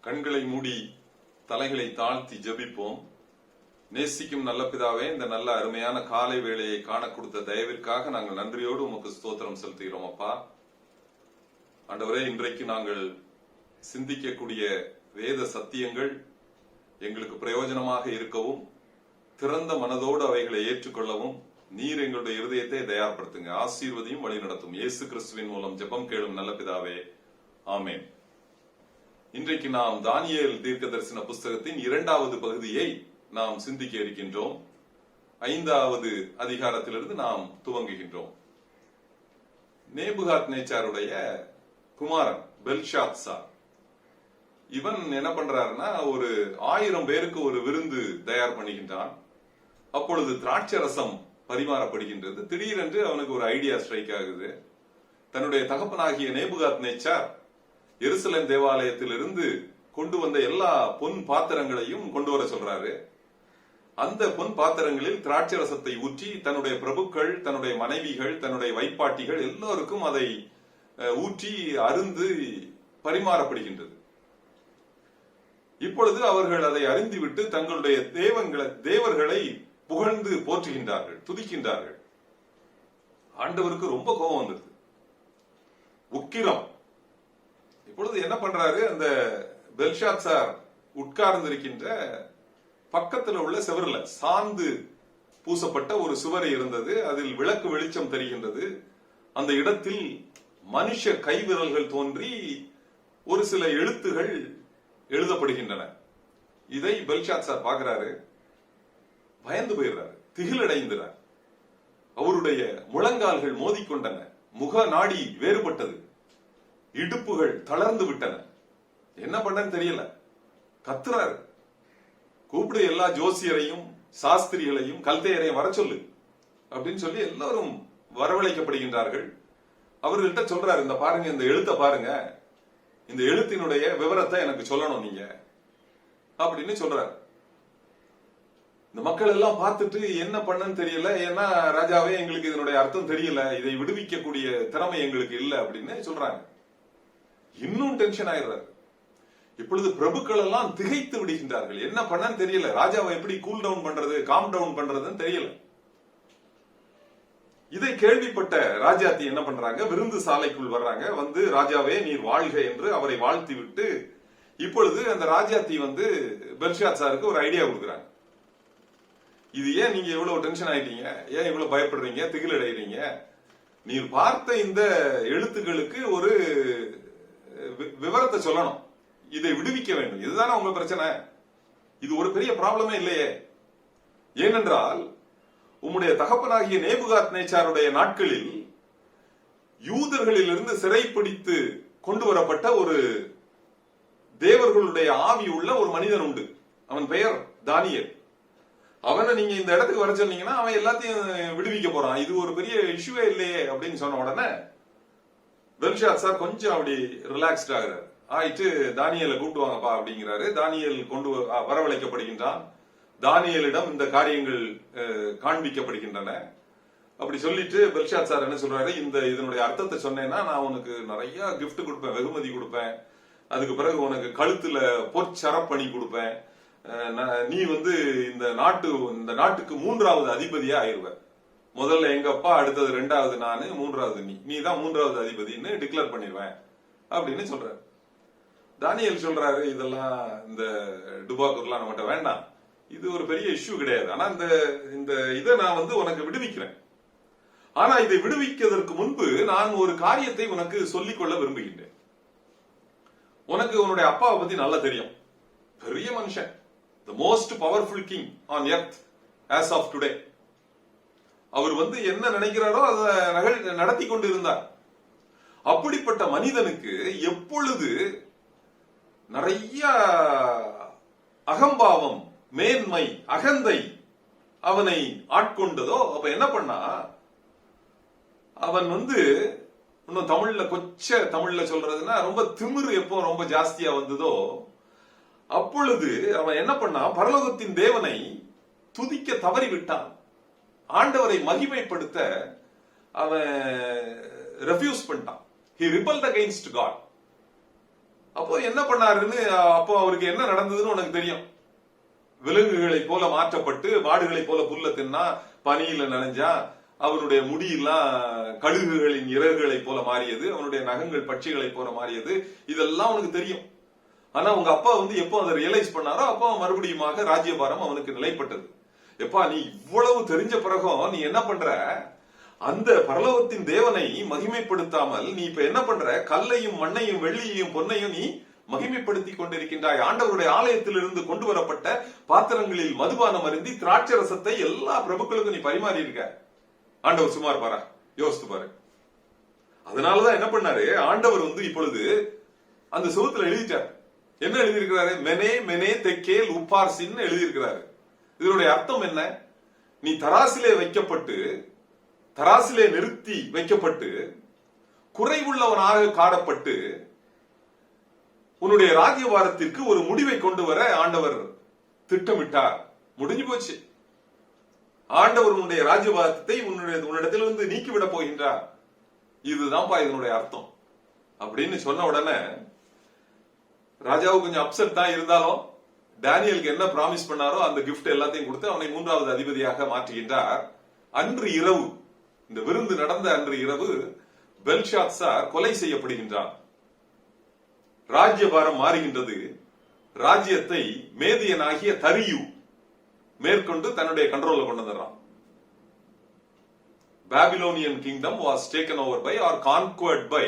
கண்களை மூடி தலைகளை தாழ்த்தி ஜெபிப்போம். நேசிக்கும் நல்ல பிதாவே, இந்த நல்ல அருமையான காலை வேளையை காண கொடுத்த தயவிற்காக நாங்கள் நன்றியோடு உமக்கு ஸ்தோத்திரம் செலுத்துகிறோம். அப்பா ஆண்டவரே, இன்றைக்கு நாங்கள் சிந்திக்கக்கூடிய வேத சத்தியங்கள் எங்களுக்கு பிரயோஜனமாக இருக்கவும், திறந்த மனதோடு அவைகளை ஏற்றுக்கொள்ளவும் நீர் எங்களுடைய இருதயத்தை தயார்படுத்துங்க. ஆசீர்வதியும் வழி நடத்தும். இயேசு கிறிஸ்துவின் மூலம் ஜெபம் கேளும் நல்ல பிதாவே, ஆமென். இன்றைக்கு நாம் தானியேல் தீர்க்கதரிசன புஸ்தகத்தின் 2வது பகுதியை நாம் சிந்திக்க இருக்கின்றோம். 5வது அதிகாரத்திலிருந்து நாம் துவங்குகின்றோம். நேபுகாத் நேச்சாருடைய குமாரன் பெல்ஷாத்சார், இவன் என்ன பண்றாருன்னா, ஒரு 1000 பேருக்கு ஒரு விருந்து தயார் பண்ணுகின்றான். அப்பொழுது திராட்சரசம் பரிமாறப்படுகின்றது. திடீரென்று அவனுக்கு ஒரு ஐடியா ஸ்ட்ரைக் ஆகுது. தன்னுடைய தகப்பனாகிய நேபுகாத் நேச்சார் எருசலேம் தேவாலயத்திலிருந்து கொண்டு வந்த எல்லா பொன் பாத்திரங்களையும் கொண்டு வர சொல்றாரு. அந்த பொன் பாத்திரங்களில் திராட்சரசத்தை ஊற்றி தன்னுடைய பிரபுக்கள், தன்னுடைய மனைவிகள், தன்னுடைய வைப்பாட்டிகள் எல்லோருக்கும் அதை ஊற்றி அருந்து பரிமாறப்படுகின்றது. இப்பொழுது அவர்கள் அதை அறிந்துவிட்டு தங்களுடைய தேவர்களை புகழ்ந்து போற்றுகின்றார்கள், துதிக்கின்றார்கள். ஆண்டவருக்கு ரொம்ப கோபம் வந்தது, உக்கிரம். இப்பொழுது என்ன பண்றாரு, அந்த பெல்ஷாத்சார் உட்கார்ந்திருக்கின்ற பக்கத்தில் உள்ள சுவர்ல சாந்து பூசப்பட்ட ஒரு சுவர் இருந்தது. அதில் விளக்கு வெளிச்சம் தெரிகின்றது. அந்த இடத்தில் மனுஷ கைவிரல்கள் தோன்றி ஒரு சில எழுத்துகள் எழுதப்படுகின்றன. இதை பெல்ஷாத்சார் பார்க்கிறாரு, பயந்து போயிடுறாரு, திகிலடைந்தார். அவருடைய முழங்கால்கள் மோதிக்கொண்டன, முக நாடி வேறுபட்டது, இடுப்புகள் தளர்ந்து விட்டன. என்ன பண்ணன்னு தெரியல, கத்துறாரு. கூப்பிடு எல்லா ஜோசியரையும் சாஸ்திரிகளையும் கல்தையரையும் வர சொல்லு அப்படின்னு சொல்லி எல்லாரும் வரவழைக்கப்படுகின்றார்கள். அவர்கள்ட்ட சொல்றாரு, இந்த பாருங்க, இந்த எழுத்த பாருங்க, இந்த எழுத்தினுடைய விவரத்தை எனக்கு சொல்லணும் நீங்க அப்படின்னு சொல்றாரு. இந்த மக்கள் எல்லாம் பார்த்துட்டு என்ன பண்ணன்னு தெரியல, ஏன்னா ராஜாவே எங்களுக்கு இதனுடைய அர்த்தம் தெரியல, இதை விடுவிக்கக்கூடிய திறமை எங்களுக்கு இல்ல அப்படின்னு சொல்றாங்க. இன்னும் டென்ஷன் ஆயிடுறாரு. இப்பொழுது பிரபுக்கள் எல்லாம் திகைத்து விடுகின்றார்கள். என்ன பண்ணன்னு தெரியல, ராஜாவை எப்படி கூல் டவுன் பண்றது, காம் டவுன் பண்றதுன்னு தெரியல. இதை கேள்விப்பட்ட ராஜாத்தி என்ன பண்றாங்க, விருந்து சாலைக்குள் வர்றாங்க. வந்து ராஜாவே நீர் வாழ்க என்று அவரை வாழ்த்தி விட்டு, இப்பொழுது அந்த ராஜாத்தி வந்து பெல்ஷாத்சாருக்கு ஒரு ஐடியா கொடுக்குறாங்க. இது ஏன் நீங்க இவ்வளவு டென்ஷன் ஆயிட்டீங்க, ஏன் இவ்வளவு பயப்படுறீங்க, திகில் அடைகிறீங்க? நீர் பார்த்த இந்த எழுத்துக்களுக்கு ஒரு விவரத்தை சொல்லணும், இதை விடுவிக்க வேண்டும். இதுதானே உங்க பிரச்சனை. இது ஒரு பெரிய ப்ராப்ளமே இல்லையே. ஏனென்றால் உம்முடைய தகப்பனாகிய நேபுகாத் நேச்சாருடைய நாட்களில் யூதர்களிலிருந்து சிறைப்பிடித்து கொண்டு வரப்பட்ட ஒரு தேவர்களுடைய ஆவி உள்ள ஒரு மனிதன் உண்டு. அவன் பெயர் தானியேல். அவனை நீங்க இந்த இடத்துக்கு வர சொன்னீங்கன்னா அவன் எல்லாத்தையும் விடுவிக்க போறான், இது ஒரு பெரிய இஷ்யூவே இல்லையே அப்படின்னு சொன்ன உடனே பெல்ஷாத்சார் கொஞ்சம் அப்படி ரிலாக்ஸ்ட் ஆகுறாரு. ஆயிட்டு தானியேலை கூப்பிட்டுவாங்கப்பா அப்படிங்கிறாரு. தானியேல் கொண்டு வரவழைக்கப்படுகின்றான். தானியேலிடம் இந்த காரியங்கள் காண்பிக்கப்படுகின்றன. அப்படி சொல்லிட்டு பெல்ஷாத்சார் என்ன சொல்றாரு, இதனுடைய அர்த்தத்தை சொன்னேன்னா நான் உனக்கு நிறைய கிஃப்ட் கொடுப்பேன், வெகுமதி கொடுப்பேன், அதுக்கு பிறகு உனக்கு கழுத்துல பொற்சரப்பணி கொடுப்பேன், நீ வந்து இந்த நாட்டுக்கு 3வது அதிபதியா ஆயிருவ. முதல்ல எங்க அப்பா, அடுத்தது 2வது நானு, 3வது நீ தான் 3வது அதிபதினு டிக்ளேர் பண்ணிடுவேன் அப்படின்னு சொல்றாரு. தானியேல் சொல்றாரு, இதெல்லாம் இந்த டுபாக்கூர்லாம் நம்மகிட்ட வேண்டாம், இது ஒரு பெரிய இஷ்யூ கிடையாது. ஆனா இந்த இதை நான் வந்து உனக்கு விடுவிக்கிறேன். ஆனா இதை விடுவிக்கிறதற்கு முன்பு நான் ஒரு காரியத்தை உனக்கு சொல்லிக்கொள்ள விரும்புகின்றேன். உனக்கு உன்னுடைய அப்பாவை பத்தி நல்லா தெரியும், பெரிய மனுஷன், the most powerful king on earth as of today. அவர் வந்து என்ன நினைக்கிறாரோ அதை நடத்தி கொண்டு இருந்தார். அப்படிப்பட்ட மனிதனுக்கு எப்பொழுது நிறைய அகம்பாவம், மேன்மை, அகந்தை அவனை ஆட்கொண்டதோ, அப்ப என்ன பண்ணா, அவன் வந்து இன்னும் தமிழ்ல சொல்றதுன்னா ரொம்ப திமிரு எப்போ ரொம்ப ஜாஸ்தியா வந்ததோ, அப்பொழுது அவன் என்ன பண்ணா, பரலோகத்தின் தேவனை துதிக்க தவறிவிட்டான். ஆண்டவரை மகிமைப்படுத்த அவன் ரெஃப்யூஸ் பண்ணிட்டான். He rebelled against God. அப்போ என்ன பண்ணாருன்னு, அப்போ அவருக்கு என்ன நடந்ததுன்னு உனக்கு தெரியும். விலங்குகளை போல மாற்றப்பட்டு மாடுகளை போல புல்ல தின்னா, பனியில நனைஞ்சா, அவனுடைய முடியெல்லாம் கழுகுகளின் இறகுகளை போல மாறியது, அவனுடைய நகங்கள் பட்சிகளை போல மாறியது. இதெல்லாம் அவனுக்கு தெரியும். ஆனா உங்க அப்பா எப்போ அதை ரியலைஸ் பண்ணாரோ அப்போ மறுபடியுமாக ராஜ்யபாரம் அவனுக்கு நிலைப்பட்டது. எப்பா, நீ இவ்வளவு தெரிஞ்ச பிறகும் நீ என்ன பண்ற? அந்த பரலோகத்தின் தேவனை மகிமைப்படுத்தாமல் நீ இப்ப என்ன பண்ற? கல்லையும் மண்ணையும் வெள்ளியையும் பொன்னையும் நீ மகிமைப்படுத்தி கொண்டிருக்கின்றாய். ஆண்டவருடைய ஆலயத்திலிருந்து கொண்டு வரப்பட்ட பாத்திரங்களில் மதுபானம் அருந்தி திராட்சை ரசத்தை எல்லா பிரபுக்களுக்கும் நீ பரிமாறி இருக்க. ஆண்டவர் சும்மா இருப்பாரா? யோசித்து பாரு. அதனாலதான் என்ன பண்ணாரு ஆண்டவர் இப்பொழுது அந்த சுவத்துல எழுதிட்டார். என்ன எழுதியிருக்கிறாரு? மெனே மெனே தெக்கேல் உப்பார்சின்னு எழுதியிருக்கிறாரு. இதனுடைய அர்த்தம் என்ன? நீ தராசிலே வைக்கப்பட்டு, தராசிலே நிறுத்தி வைக்கப்பட்டு, குறைவுள்ளவனாக காணப்பட்டு, உன்னுடைய ராஜ்யபாரத்திற்கு ஒரு முடிவை கொண்டு வர ஆண்டவர் திட்டமிட்டார். முடிஞ்சு போச்சு. ஆண்டவர் உன்னுடைய ராஜ்யபாரத்தை உன்னிடத்திலிருந்து நீக்கிவிட போகின்றார். இதுதான்ப்பா இதனுடைய அர்த்தம் அப்படின்னு சொன்ன உடனே ராஜாவுக்கு கொஞ்சம் அப்செட் தான். இருந்தாலும் டேனியலுக்கு என்ன பிராமிஸ் பண்ணாரோ அந்த கிஃப்ட் எல்லாத்தையும் கொடுத்து அவனை 3வது அதிபதியாக மாற்றுகின்றார். அன்று இரவு, இந்த விருந்து நடந்த அன்று இரவு, பெல்ஷாத்சார் கொலை செய்யப்படுகின்றான். ராஜ்யபாரம் மாறுகின்றது. ராஜ்யத்தை மேதியனாகிய தரியு மேற்கொண்டு தன்னுடைய கண்ட்ரோல்ல கொண்டு வந்துடுறான். Babylonian kingdom was taken over by or conquered by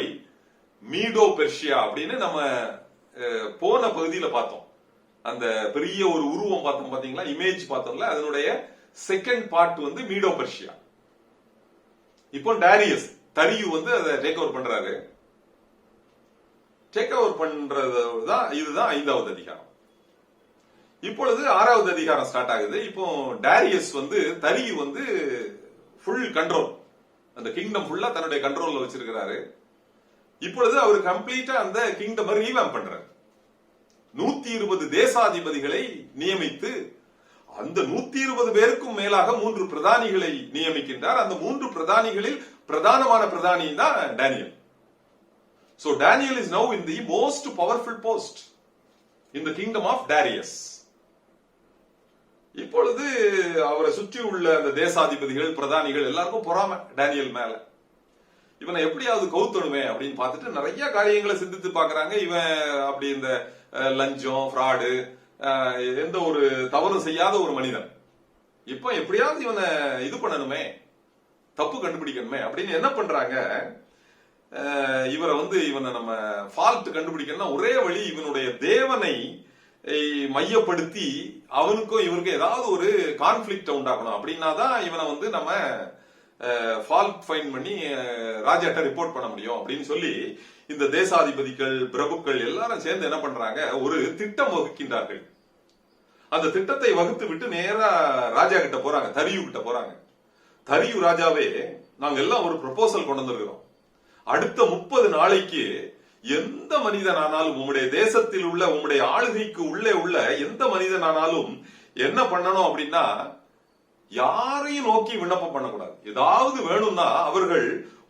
Medo Persia அப்படின்னு நம்ம போன பகுதியில பார்த்தோம். அந்த பெரிய ஒரு உருவம் பார்த்தோம் பாத்தீங்களா, இமேஜ் பார்த்தோம்ல, அதனுடைய செகண்ட் பார்ட் மீடோ பெர்ஷியா. இப்போ டாரியஸ் தரியு அதை டேக் ஓவர் பண்றாரு. டேக் ஓவர் பண்றதுதான் இதுதான் 5வது அதிகாரம். இப்பொழுது 6வது அதிகாரம் ஸ்டார்ட் ஆகுது. இப்போ டாரியஸ் தரியு ஃபுல் கண்ட்ரோல், அந்த கிங்டம் ஃபுல்லா தன்னுடைய கண்ட்ரோல்ல வச்சிருக்கிறாரு. இப்பொழுது அவர் கம்ப்ளீட்டா அந்த கிங்டம் ரீவாம்ப் பண்றாரு. 120 தேசாதிபதிகளை நியமித்து அந்த 120 பேருக்கும் மேலாக 3 பிரதானிகளை நியமிக்கின்றார். அந்த 3 பிரதானிகளில் பிரதானமான பிரதானி தான் Daniel. So Daniel is now in the most powerful post in the kingdom of Darius. இப்பொழுது அவரை சுற்றி உள்ள அந்த தேசாதிபதிகள் பிரதானிகள் எல்லாருக்கும் பொறாமை டேனியல் மேல. இவனை எப்படியாவது கவுத்தணுமே அப்படின்னு பார்த்துட்டு நிறைய காரியங்களை சிந்தித்து பாக்குறாங்க. இவன் அப்படி இந்த லஞ்சம், ஃப்ராடு, எந்த ஒரு தவறும் செய்யாத ஒரு மனிதன். இப்ப எப்படியாவது இவனை இது பண்ணணுமே, தப்பு கண்டுபிடிக்கணுமே அப்படின்னு என்ன பண்றாங்க? இவரை இவனை நம்ம ஃபால்ட் கண்டுபிடிக்கணும்னா ஒரே வழி, இவனுடைய தேவனை மையப்படுத்தி அவனுக்கும் இவருக்கும் ஏதாவது ஒரு கான்ஃபிளிக்ட் உண்டாக்கணும். அப்படின்னா தான் இவனை நம்ம ஃபால்ட் ஃபைன் பண்ணி ராஜாட்ட ரிப்போர்ட் பண்ண முடியும் அப்படின்னு சொல்லி இந்த தேசாதிபதிகள், பிரபுக்கள் எல்லாரும் சேர்ந்து என்ன பண்றாங்க? ஒரு திட்டம் வகுக்கின்றார்கள். அந்த திட்டத்தை வகுத்து விட்டு நேரா ராஜா கிட்ட போறாங்க, தரியு கிட்ட போறாங்க. தரியு ராஜாவே, நாங்க எல்லாம் ஒரு ப்ரொபோசல் கொண்டு வந்திருக்கிறோம். அடுத்த 30 நாளைக்கு எந்த மனிதனானாலும், உம்முடைய தேசத்தில் உள்ள உம்முடைய ஆளுகைக்கு உள்ளே உள்ள எந்த மனிதனானாலும் என்ன பண்ணணும் அப்படின்னா, யாரையும் நோக்கி விண்ணப்பம் பண்ணக்கூடாது. ஏதாவது வேணும்னா அவர்கள்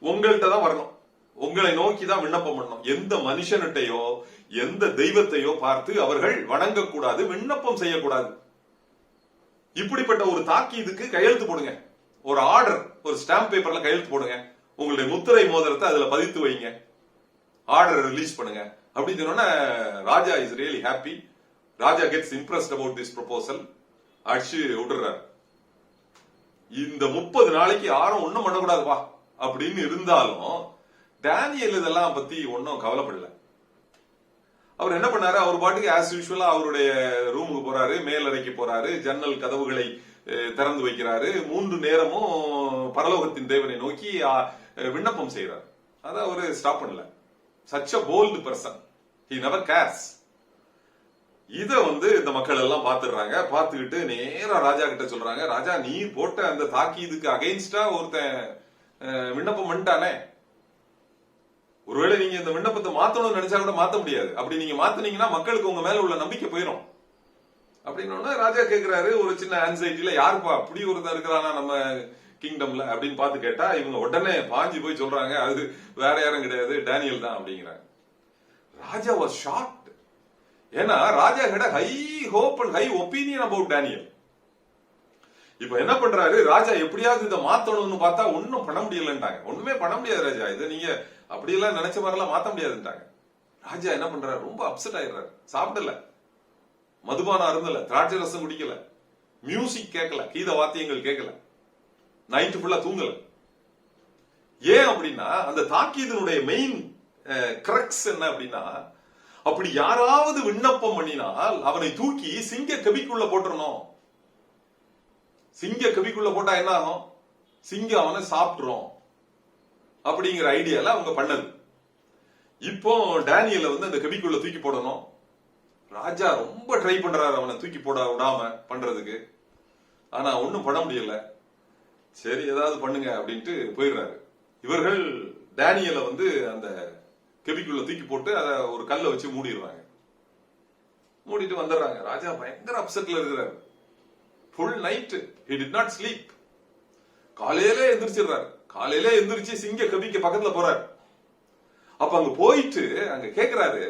உங்கள்கிட்ட தான் வரணும், உங்களை நோக்கி தான் விண்ணப்பம் பண்ணணும். எந்த மனுஷன்கிட்டையோ எந்த தெய்வத்தையோ பார்த்து அவர்கள் வணங்கக்கூடாது, விண்ணப்பம் செய்யக்கூடாது. இப்படிப்பட்ட ஒரு தாக்கீதுக்கு கையெழுத்து போடுங்க. ஒரு ஆர்டர், ஒரு ஸ்டாம்ப் பேப்பர்ல கையெழுத்து போடுங்க. உங்களுடைய முத்திரை மோதிரத்தை அதுல பதித்து வைங்க. ஆர்டர் ரிலீஸ் பண்ணுங்க அப்படின்னு சொன்னா raja is really happy. Raja gets impressed about this proposal. அடிச்சு விடுறாரு. இந்த 30 நாளைக்கு யாரும் ஒண்ணும் பண்ணக்கூடாதுப்பா அப்படின்னு இருந்தாலும் டேனியல் இதெல்லாம் பத்தி ஒன்னும் கவலைப்படல. அவர் என்ன பண்ணாரு? அவர் பாட்டுக்கு ஆஸ் யூஷுவலா அவருடைய ரூமுக்கு போறாரு, மேலறைக்கு போறாரு, ஜன்னல் கதவுகளை திறந்து வைக்கிறாரு. 3 நேரமும் பரலோகத்தின் தேவனை நோக்கி விண்ணப்பம் செய்யறாரு. அதை அவரு ஸ்டாப் பண்ணல. such a bold person, he never cares. இத இந்த மக்கள் எல்லாம் பாத்துறாங்க. பாத்துக்கிட்டு நேரா ராஜா கிட்ட சொல்றாங்க, ராஜா நீ போட்ட அந்த தாக்கீதுக்கு அகைன்ஸ்டா ஒருத்தன் விண்ணப்பம் பண்ணிட்டானே, ஒருவேளை நீங்க இந்த விண்ணப்பத்தை மாத்தணும்னு நினைச்சா கூட மாத்த முடியாது. அப்படி நீங்க மாத்தினீங்கன்னா மக்களுக்கு உங்க மேல உள்ள நம்பிக்கை போயிடும் அப்படின்னு ராஜா கேக்குறாரு. ஒரு சின்ன ஆன்சைட்டில, யாருப்பா அப்படி ஒருத்தர் இருக்கிறானா நம்ம கிங்டம்ல அப்படின்னு பார்த்து கேட்டா, இவங்க உடனே பாஞ்சு போய் சொல்றாங்க, அது வேற யாரும் கிடையாது, டேனியல் தான் அப்படிங்கிறாங்க. Raja was shocked. ஏன்னா raja had high hope and high opinion about Daniel. இப்ப என்ன பண்றாரு, ராஜா எப்படியாவது இதை மாத்தணும்னு பார்த்தா ஒன்னும் பண்ண முடியலன்ட்டாங்க. ஒண்ணுமே பண்ண முடியாது ராஜா, இதை நீங்க அப்படியெல்லாம் நினைச்ச மாதிரி எல்லாம் மாத்த முடியாதுன்ட்டாங்க. ராஜா என்ன பண்றாரு, ரொம்ப அப்செட் ஆயிடுறாரு. சாப்பிடல, மதுபானம் அருந்தல, திராட்சை ரசம் குடிக்கல, மியூசிக் கேட்கல, கீத வாத்தியங்கள் கேட்கல, நைட்டு ஃபுல்லா தூங்கல. ஏன் அப்படின்னா அந்த தாக்கீதனுடைய மெயின் கிரக்ஸ் என்ன அப்படின்னா, அப்படி யாராவது விண்ணப்பம் பண்ணினால் அவனை தூக்கி சிங்க கபிக்குள்ள போட்டுறணும். சிங்க கபிக்குள்ள போட்டா என்ன ஆகும், சிங்கம் அவனை சாப்பிட்டுரும் அப்படிங்கிற ஐடியால அவங்க பண்ணது. இப்போ டேனியலை அந்த கபிக்குள்ள தூக்கி போடணும். ராஜா ரொம்ப ட்ரை பண்றாரு அவனை தூக்கி போட விடாம பண்றதுக்கு. ஆனா ஒன்னும் பண்ண முடியல. சரி ஏதாவது பண்ணுங்க அப்படின்ட்டு போயிடுறாரு. இவர்கள் டேனியலை அந்த கெபிக்குள்ள தூக்கி போட்டு அதை ஒரு கல்ல வச்சு மூடிடுறாங்க. மூடிட்டு வந்துடுறாங்க. ராஜா பயங்கர அப்செட்ல இருக்கிறாரு. Full night he did not sleep. காலையிலே எந்திரிச்சிடுறாரு. காலையிலே எந்திரிச்சு சிங்க கபிக்கு பக்கத்துல போறாரு. அப்ப அங்க போயிட்டு அங்க கேக்குறாரு,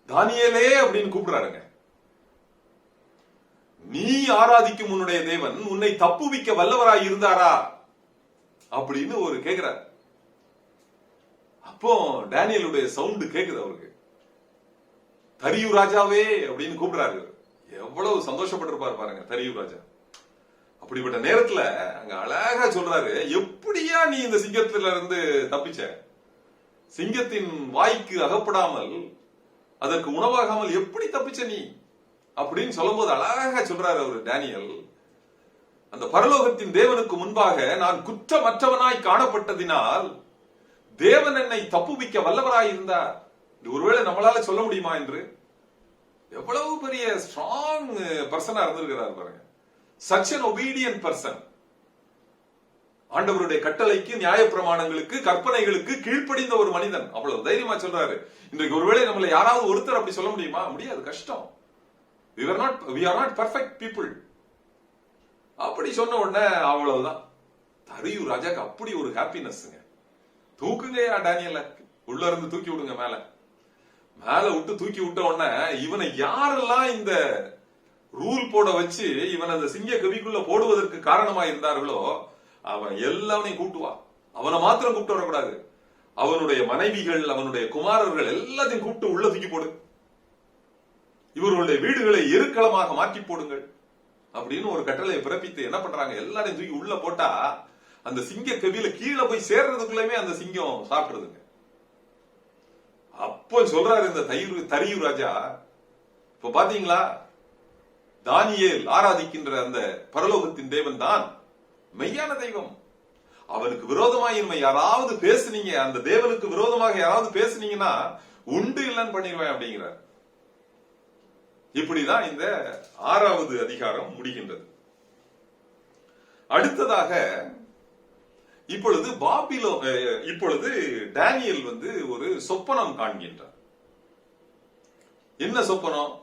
தானியேலே அப்படின்னு கூப்பிடுறாருங்க. நீ ஆராதிக்கும் உன்னுடைய தேவன் உன்னை தப்புவிக்க வல்லவராய் இருந்தாரா அப்படின்னு ஒரு கேக்குறாரு. அப்போ டேனியலுடைய சவுண்ட் கேக்குது அவருக்கு. தரியு ராஜாவே அப்படின்னு கூப்பிடுறாரு. எவ்வளவு சந்தோஷப்பட்டிருப்பாரு பாருங்க தரியு ராஜா. அப்படிப்பட்ட நேரத்துல அங்க அழகா சொல்றாரு, எப்படியா நீ இந்த சிங்கத்துல இருந்து தப்பிச்ச, சிங்கத்தின் வாய்க்கு அகப்படாமல் அதற்கு உணவாகாமல் எப்படி தப்பிச்ச நீ அப்படின்னு சொல்லும் போது அழகா சொல்றாரு அவரு டேனியல். அந்த பரலோகத்தின் தேவனுக்கு முன்பாக நான் குற்றமற்றவனாய் காணப்பட்டதினால் தேவன் என்னை தப்புவிக்க வல்லவராய் இருந்தார். ஒருவேளை நம்மளால சொல்ல முடியுமா என்று. எவ்வளவு பெரிய ஸ்ட்ராங் பர்சனா இருந்திருக்கிறார் பாருங்க. such an obedient person. ஆண்டவருடைய கட்டளைக்கு, நியாயப்பிரமாணங்களுக்கு, கற்பனைகளுக்கு கீழ்ப்படிந்த ஒரு மனிதன். அவ்வளவு தைரியமா சொல்றாரு. இன்றைக்கு ஒருவேளை நம்மள யாராவது ஒருத்தர் அப்படி சொல்ல முடியுமா? முடியாது, கஷ்டம். we are not perfect people. அப்படி சொன்ன உடனே அவ்வளவுதான். தரியு ராஜாக்கு அப்படி ஒரு ஹாப்பினஸ்ங்க. தூக்குங்கயா டேனியல, உள்ள இருந்து தூக்கி விடுங்க, மேல மேல விட்டு தூக்கி விட்ட உடனே இவனை யாரெல்லாம் இந்த ரூல் போட வச்சு இவன் அந்த சிங்க கவிக்குள்ள போடுவதற்கு காரணமா இருந்தார்களோ அவன் எல்லாத்தையும் கூட்டுவா. அவனை மாத்திரம் கூப்பிட்டு வரக்கூடாது, அவனுடைய மனைவிகள், அவனுடைய குமாரர்கள் எல்லாத்தையும் கூப்பிட்டு உள்ள தூக்கி போடு, இவர்களுடைய வீடுகளை எருக்களமாக மாற்றி போடுங்கள் அப்படின்னு ஒரு கட்டளையை பிறப்பித்து என்ன பண்றாங்க, எல்லாரையும் தூக்கி உள்ள போட்டா அந்த சிங்க கவியில கீழே போய் சேர்றதுக்குள்ளமே அந்த சிங்கம் சாப்பிடுறதுங்க. அப்போ சொல்றாரு இந்த தரியு ராஜா, இப்ப பாத்தீங்களா, தானியேல் ஆராதிக்கின்ற அந்த பரலோகத்தின் தேவன் தான் மெய்யான தெய்வம். அவனுக்கு விரோதமாக இனிமே யாராவது பேசுனீங்க, அந்த தேவனுக்கு விரோதமாக யாராவது பேசுனீங்கன்னா உண்டு இல்லைன்னு பண்ணிடுவேன் அப்படிங்கிறார். இப்படிதான் இந்த 6வது அதிகாரம் முடிகின்றது. அடுத்ததாக இப்பொழுது டேனியல் ஒரு சொப்பனம் காண்கின்றார். என்ன சொப்பனம்?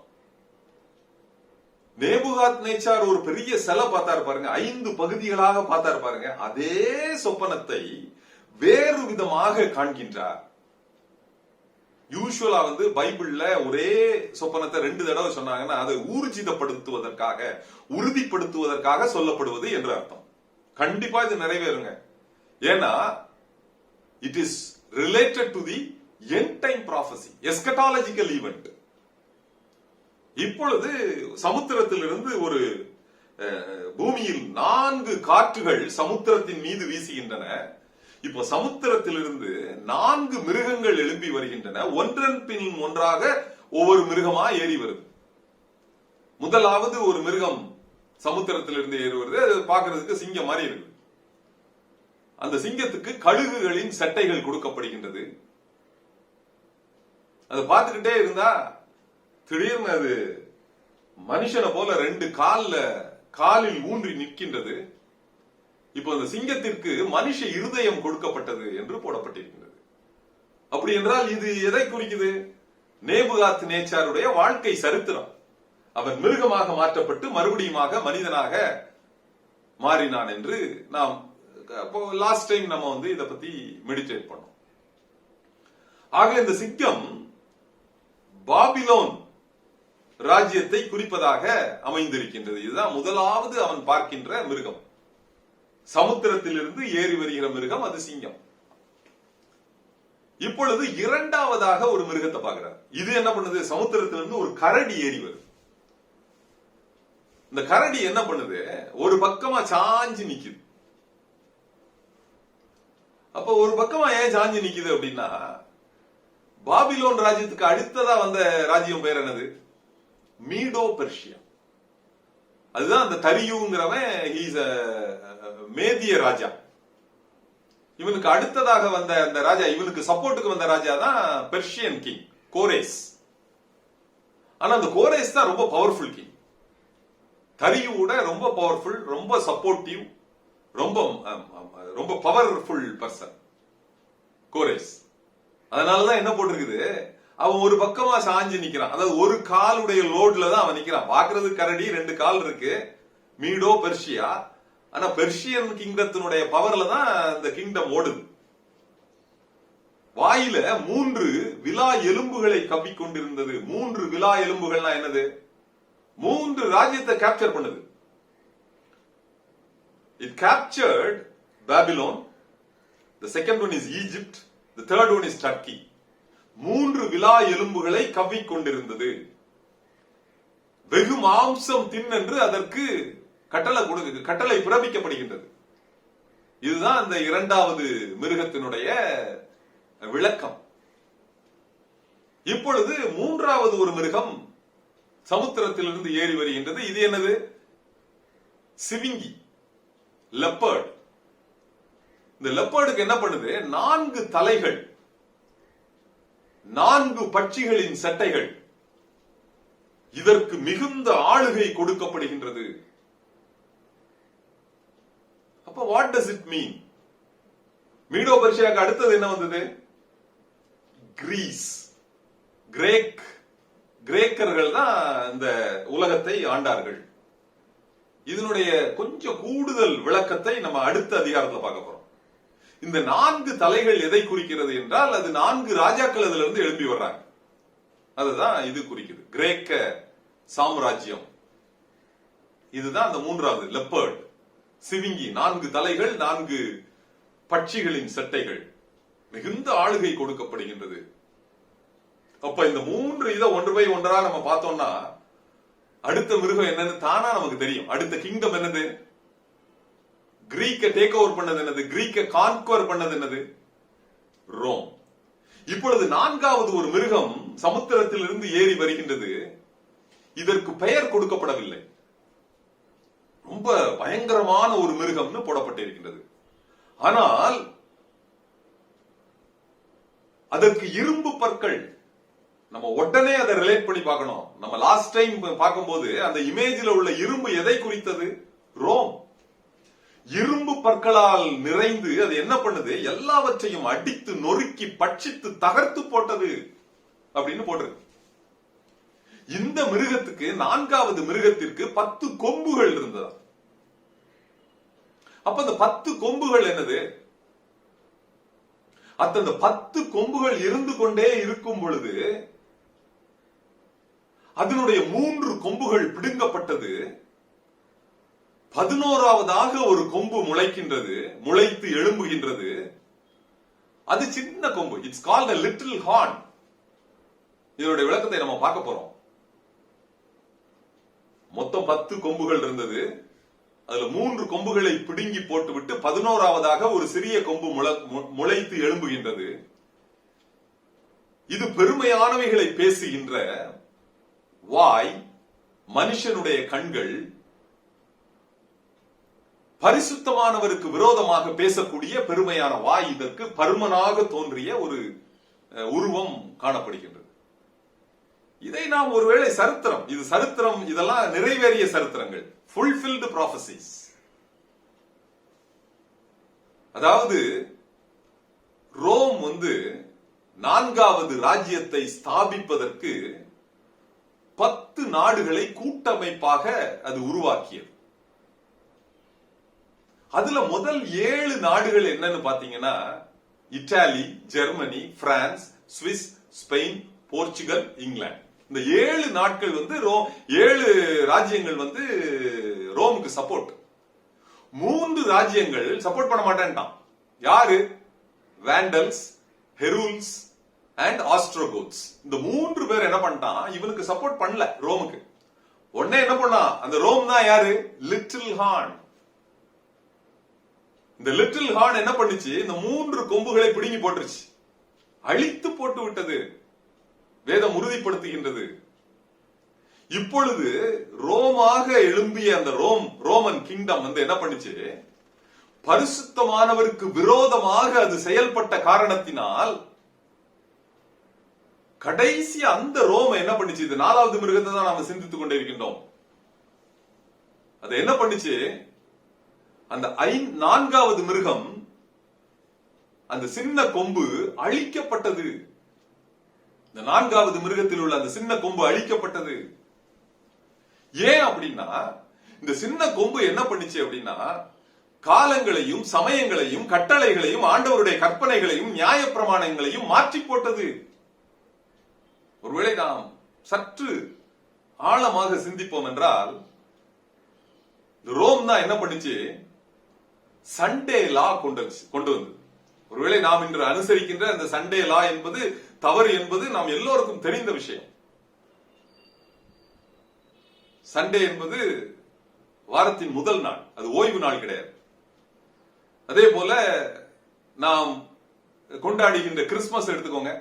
நேபுகாத் நேச்சார் ஒரு பெரிய சிலை பார்த்தாரு பாருங்க, 5 பகுதிகளாக பார்த்தாரு பாருங்க. அதே சொப்பனத்தை வேறு விதமாக காண்கின்றார். யூசுவலா பைபிள்ல ஒரே சொப்பனத்தை 2 தடவை சொன்னாங்கன்னா அதை ஊர்ஜிதப்படுத்துவதற்காக, உறுதிப்படுத்துவதற்காக சொல்லப்படுவது என்று அர்த்தம். கண்டிப்பா இது நிறைவேறுங்க. ஏன்னா it is related to the end time prophecy, eschatological event. இப்பொழுது சமுத்திரத்திலிருந்து ஒரு பூமியில் 4 காற்றுகள் சமுத்திரத்தின் மீது வீசுகின்றன. இப்போ சமுத்திரத்திலிருந்து 4 மிருகங்கள் எழும்பி வருகின்றன. ஒன்றன் பின் ஒன்றாக ஒவ்வொரு மிருகமா ஏறி வருது. முதலாவது ஒரு மிருகம் சமுத்திரத்திலிருந்து ஏறி வருது. அது பார்க்கிறதுக்கு சிங்கம் மாதிரி இருக்கு. அந்த சிங்கத்துக்கு கழுகுகளின் சட்டைகள் கொடுக்கப்படுகின்றது. அதை பார்த்துக்கிட்டே இருந்தா திடீர்னு அது மனுஷனை போல 2 காலில் ஊன்றி நிற்கின்றது. இப்போ அந்த சிங்கத்திற்கு மனுஷ இருதயம் கொடுக்கப்பட்டது என்று போடப்பட்டிருக்கிறது. அப்படி என்றால் இது எதை குறிக்குது? நேபுகாத் நேச்சாருடைய வாழ்க்கை சரித்திரம். அவன் மிருகமாக மாற்றப்பட்டு மறுபடியுமாக மனிதனாக மாறினான் என்று நாம் லாஸ்ட் டைம் நம்ம இத பத்தி மெடிடேட் பண்ணோம். ஆக இந்த சிங்கம் பாபிலோன் ராஜ்யத்தை குறிப்பதாக அமைந்திருக்கின்றது. இதுதான் முதலாவது அவன் பார்க்கின்ற மிருகம். சமுத்திரத்திலிருந்து ஏறி வருகிற மிருகம், அது சிங்கம். இப்பொழுது இரண்டாவதாக ஒரு மிருகத்தை பார்க்கிறார். இது என்ன பண்ணுது? சமுத்திரத்திலிருந்து ஒரு கரடி ஏறி வருது. இந்த கரடி என்ன பண்ணுது? ஒரு பக்கமா சாஞ்சு நிக்குது. அப்ப ஒரு பக்கமா ஏன் சாஞ்சு நிக்குது அப்படின்னா, பாபிலோன் ராஜ்யத்துக்கு அடுத்ததா வந்த ராஜ்யம் பேர் என்னது? மீடோ பெர்ஷியா. அதுதான் அந்த தரியுங்கிறவன் மேதிய ராஜா. இவனுக்கு அடுத்ததாக வந்த அந்த ராஜா, இவனுக்கு சப்போர்ட்டுக்கு வந்த ராஜா தான் பெர்ஷியன் கிங் கோரேஸ். ஆனா அந்த கோரேஸ் தான் ரொம்ப பவர்ஃபுல் கிங். தரியோட ரொம்ப பவர்ஃபுல், ரொம்ப சப்போர்ட்டிவ், ரொம்ப பவர்ஃபுல் பர்சன் கோரேஸ். அதனாலதான் என்ன போட்டிருக்குது, அவன் ஒரு பக்கமா சாஞ்சு நிக்கிறான். அதாவது ஒரு காலுடைய லோட்ல தான் அவன் நிக்கிறான். பாக்குறது கரடி, 2 கால் இருக்கு, மீடோ பெர்ஷியா. ஆனா பெர்ஷியன் கிங்டத்தினுடைய பவர்ல தான் இந்த கிங்டம் ஓடுது. வாயில 3 விலா எலும்புகளை கவ்விக்கொண்டிருந்தது. 3 விலா எலும்புகள்னா என்னது? 3 ராஜ்யத்தை கேப்சர் பண்ணுது. It captured Babylon. The second one is Egypt. The third one is Turkey. 3 விலா எலும்புகளை கவ்விக்கொண்டிருந்தது. வெகு மாம்சம் தின்னென்று அதற்கு கட்டளை பிறப்பிக்கப்படுகின்றது. இதுதான் அந்த இரண்டாவது மிருகத்தினுடைய விளக்கம். இப்பொழுது மூன்றாவது ஒரு மிருகம் சமுத்திரத்திலிருந்து ஏறி வருகின்றது. இது என்னது? சிவிங்கி, லெப்பர்ட். இந்த லெப்பர்டுக்கு என்ன பண்ணுது? 4 தலைகள், 4 பட்சிகளின் சட்டைகள். இதற்கு மிகுந்த ஆளுகை கொடுக்கப்படுகின்றது. அப்ப வாட் டஸ் இட் மீன்? மீடோ பெர்ஷியாக்கு அடுத்தது என்ன வந்தது? கிரீஸ். கிரேக்கர்கள் தான் இந்த உலகத்தை ஆண்டார்கள். இதனுடைய கொஞ்சம் கூடுதல் விளக்கத்தை நம்ம அடுத்த அதிகாரத்தில் பார்க்க போறோம். இந்த 4 தலைகள் எதை குறிக்கிறது என்றால், அது 4 ராஜாக்கள் அதுல இருந்து எழும்பி வர்றாங்க. அதுதான் இது குறிக்குது, கிரேக்க சாம்ராஜ்யம். இதுதான் அந்த மூன்றாவது லெப்பர்ட், சிவிங்கி. 4 தலைகள், 4 பட்சிகளின் சட்டைகள், மிகுந்த ஆளுகை கொடுக்கப்படுகின்றது. அப்ப இந்த 3 இதை ஒன்று பை ஒன்றா நம்ம பார்த்தோம்னா, அடுத்த மிருகம் என்னன்னு தானா நமக்கு தெரியும். அடுத்த கிங்டம் என்னது? கிரீக்க டேக் ஓவர் பண்ணது என்னது? கிரீக்க கான்குவர் பண்ணது என்னது? ரோம். இப்பொழுது 4வது ஒரு மிருகம் சமுத்திரத்தில் இருந்து ஏறி வருகின்றது. இதற்கு பெயர் கொடுக்கப்படவில்லை. ரொம்ப பயங்கரமான ஒரு மிருகம்னு போடப்பட்டிருக்கின்றது. ஆனால் அதற்கு இரும்பு பற்கள். நம்ம உடனே அதை ரிலேட் பண்ணி பார்க்கணும். நம்ம லாஸ்ட் டைம் பார்க்கும்போது அந்த இமேஜில் உள்ள இரும்பு எதை குறித்தது? ரோம். இரும்பு பற்களால் நிறைந்து அது என்ன பண்ணுது? எல்லாவற்றையும் அடித்து நொறுக்கி பட்சித்து தகர்த்து போட்டது அப்படின்னு போட்டிருக்கு. இந்த மிருகத்துக்கு, 4வது மிருகத்திற்கு 10 கொம்புகள் இருந்ததா. அப்ப அந்த 10 கொம்புகள் என்னது? அந்த 10 கொம்புகள் இருந்து கொண்டே இருக்கும் பொழுது அதனுடைய 3 கொம்புகள் பிடுங்கப்பட்டது. 11வதாக ஒரு கொம்பு முளைக்கின்றது, முளைத்து எழும்புகின்றது. அது சின்ன கொம்பு. It's called a little horn. இதனுடைய விளக்கத்தை நம்ம பார்க்க போறோம். மொத்தம் 10 கொம்புகள் இருந்தது. அதுல 3 கொம்புகளை பிடுங்கி போட்டுவிட்டு 11வதாக ஒரு சிறிய கொம்பு முளைத்து எழும்புகின்றது. இது பெருமையானவைகளை பேசுகின்ற வாய், மனுஷனுடைய கண்கள், பரிசுத்தமானவருக்கு விரோதமாக பேசக்கூடிய பெருமையான வாய். இதற்கு பருமனாக தோன்றிய ஒரு உருவம் காணப்படுகின்றது. இதை நாம் ஒருவேளை சரித்திரம், இது சரித்திரம், இதெல்லாம் நிறைவேறிய சரித்திரங்கள், fulfilled prophecies. அதாவது ரோம் 4வது ராஜ்யத்தை ஸ்தாபிப்பதற்கு 10 நாடுகளை கூட்டமைப்பாக அது உருவாக்கியது. அதுல முதல் 7 நாடுகள் என்னன்னு பாத்தீங்கன்னா, Italy, Germany, France, Swiss, Spain, Portugal, England. இந்த 7 நாட்கள் வந்து 7 ராஜ்யங்கள் வந்து ரோமுக்கு சப்போர்ட். 3 ராஜ்யங்கள் சப்போர்ட் பண்ண மாட்டேன்ட்டான். யாரு? Vandals, Heruls and Ostrogoths. இந்த 3 பேர் என்ன பண்ணிட்டான்? இவனுக்கு சப்போர்ட் பண்ணல ரோமுக்கு. உடனே என்ன பண்ணா? அந்த ரோம் தான் யாரு? Little horn. இந்த லிட்டில் ஹார்ன் என்ன பண்ணுச்சு? இந்த 3 கொம்புகளை பிடுங்கி போட்டுருச்சு, அழித்து போட்டு விட்டது. வேதம் உறுதிப்படுத்துகின்றது. இப்பொழுது ரோமாக எழும்பிய அந்த ரோமன் கிங்டம் வந்து என்ன பண்ணுச்சு? பரிசுத்தமானவருக்கு விரோதமாக அது செயல்பட்ட காரணத்தினால் கடைசி அந்த ரோம என்ன பண்ணுச்சு? இது 4வது மிருகத்தை தான் நாம சிந்தித்துக் கொண்டிருக்கின்றோம். அது என்ன பண்ணுச்சு? அந்த 4வது மிருகம், அந்த சின்ன கொம்பு அழிக்கப்பட்டது. இந்த 4வது மிருகத்தில் உள்ள அந்த சின்ன கொம்பு அழிக்கப்பட்டது. ஏன் அப்படின்னா, இந்த சின்ன கொம்பு என்ன பண்ணுச்சு அப்படின்னா, காலங்களையும் சமயங்களையும் கட்டளைகளையும் ஆண்டவருடைய கற்பனைகளையும் நியாய பிரமாணங்களையும் மாற்றி போட்டது. ஒருவேளை நாம் சற்று ஆழமாக சிந்திப்போம் என்றால், ரோம் தான் என்ன பண்ணுச்சு? சண்டே லா கொண்டு வந்து. ஒருவேளை நாம் இன்று அனுசரிக்கின்ற அந்த சண்டே லா என்பது தவறு என்பது நாம் எல்லோருக்கும் தெரிந்த விஷயம். சண்டே என்பது வாரத்தின் முதல் நாள், அது ஓய்வு நாள் கிடையாது. அதே போல நாம் கொண்டாடுகின்ற கிறிஸ்துமஸ் எடுத்துக்கோங்க.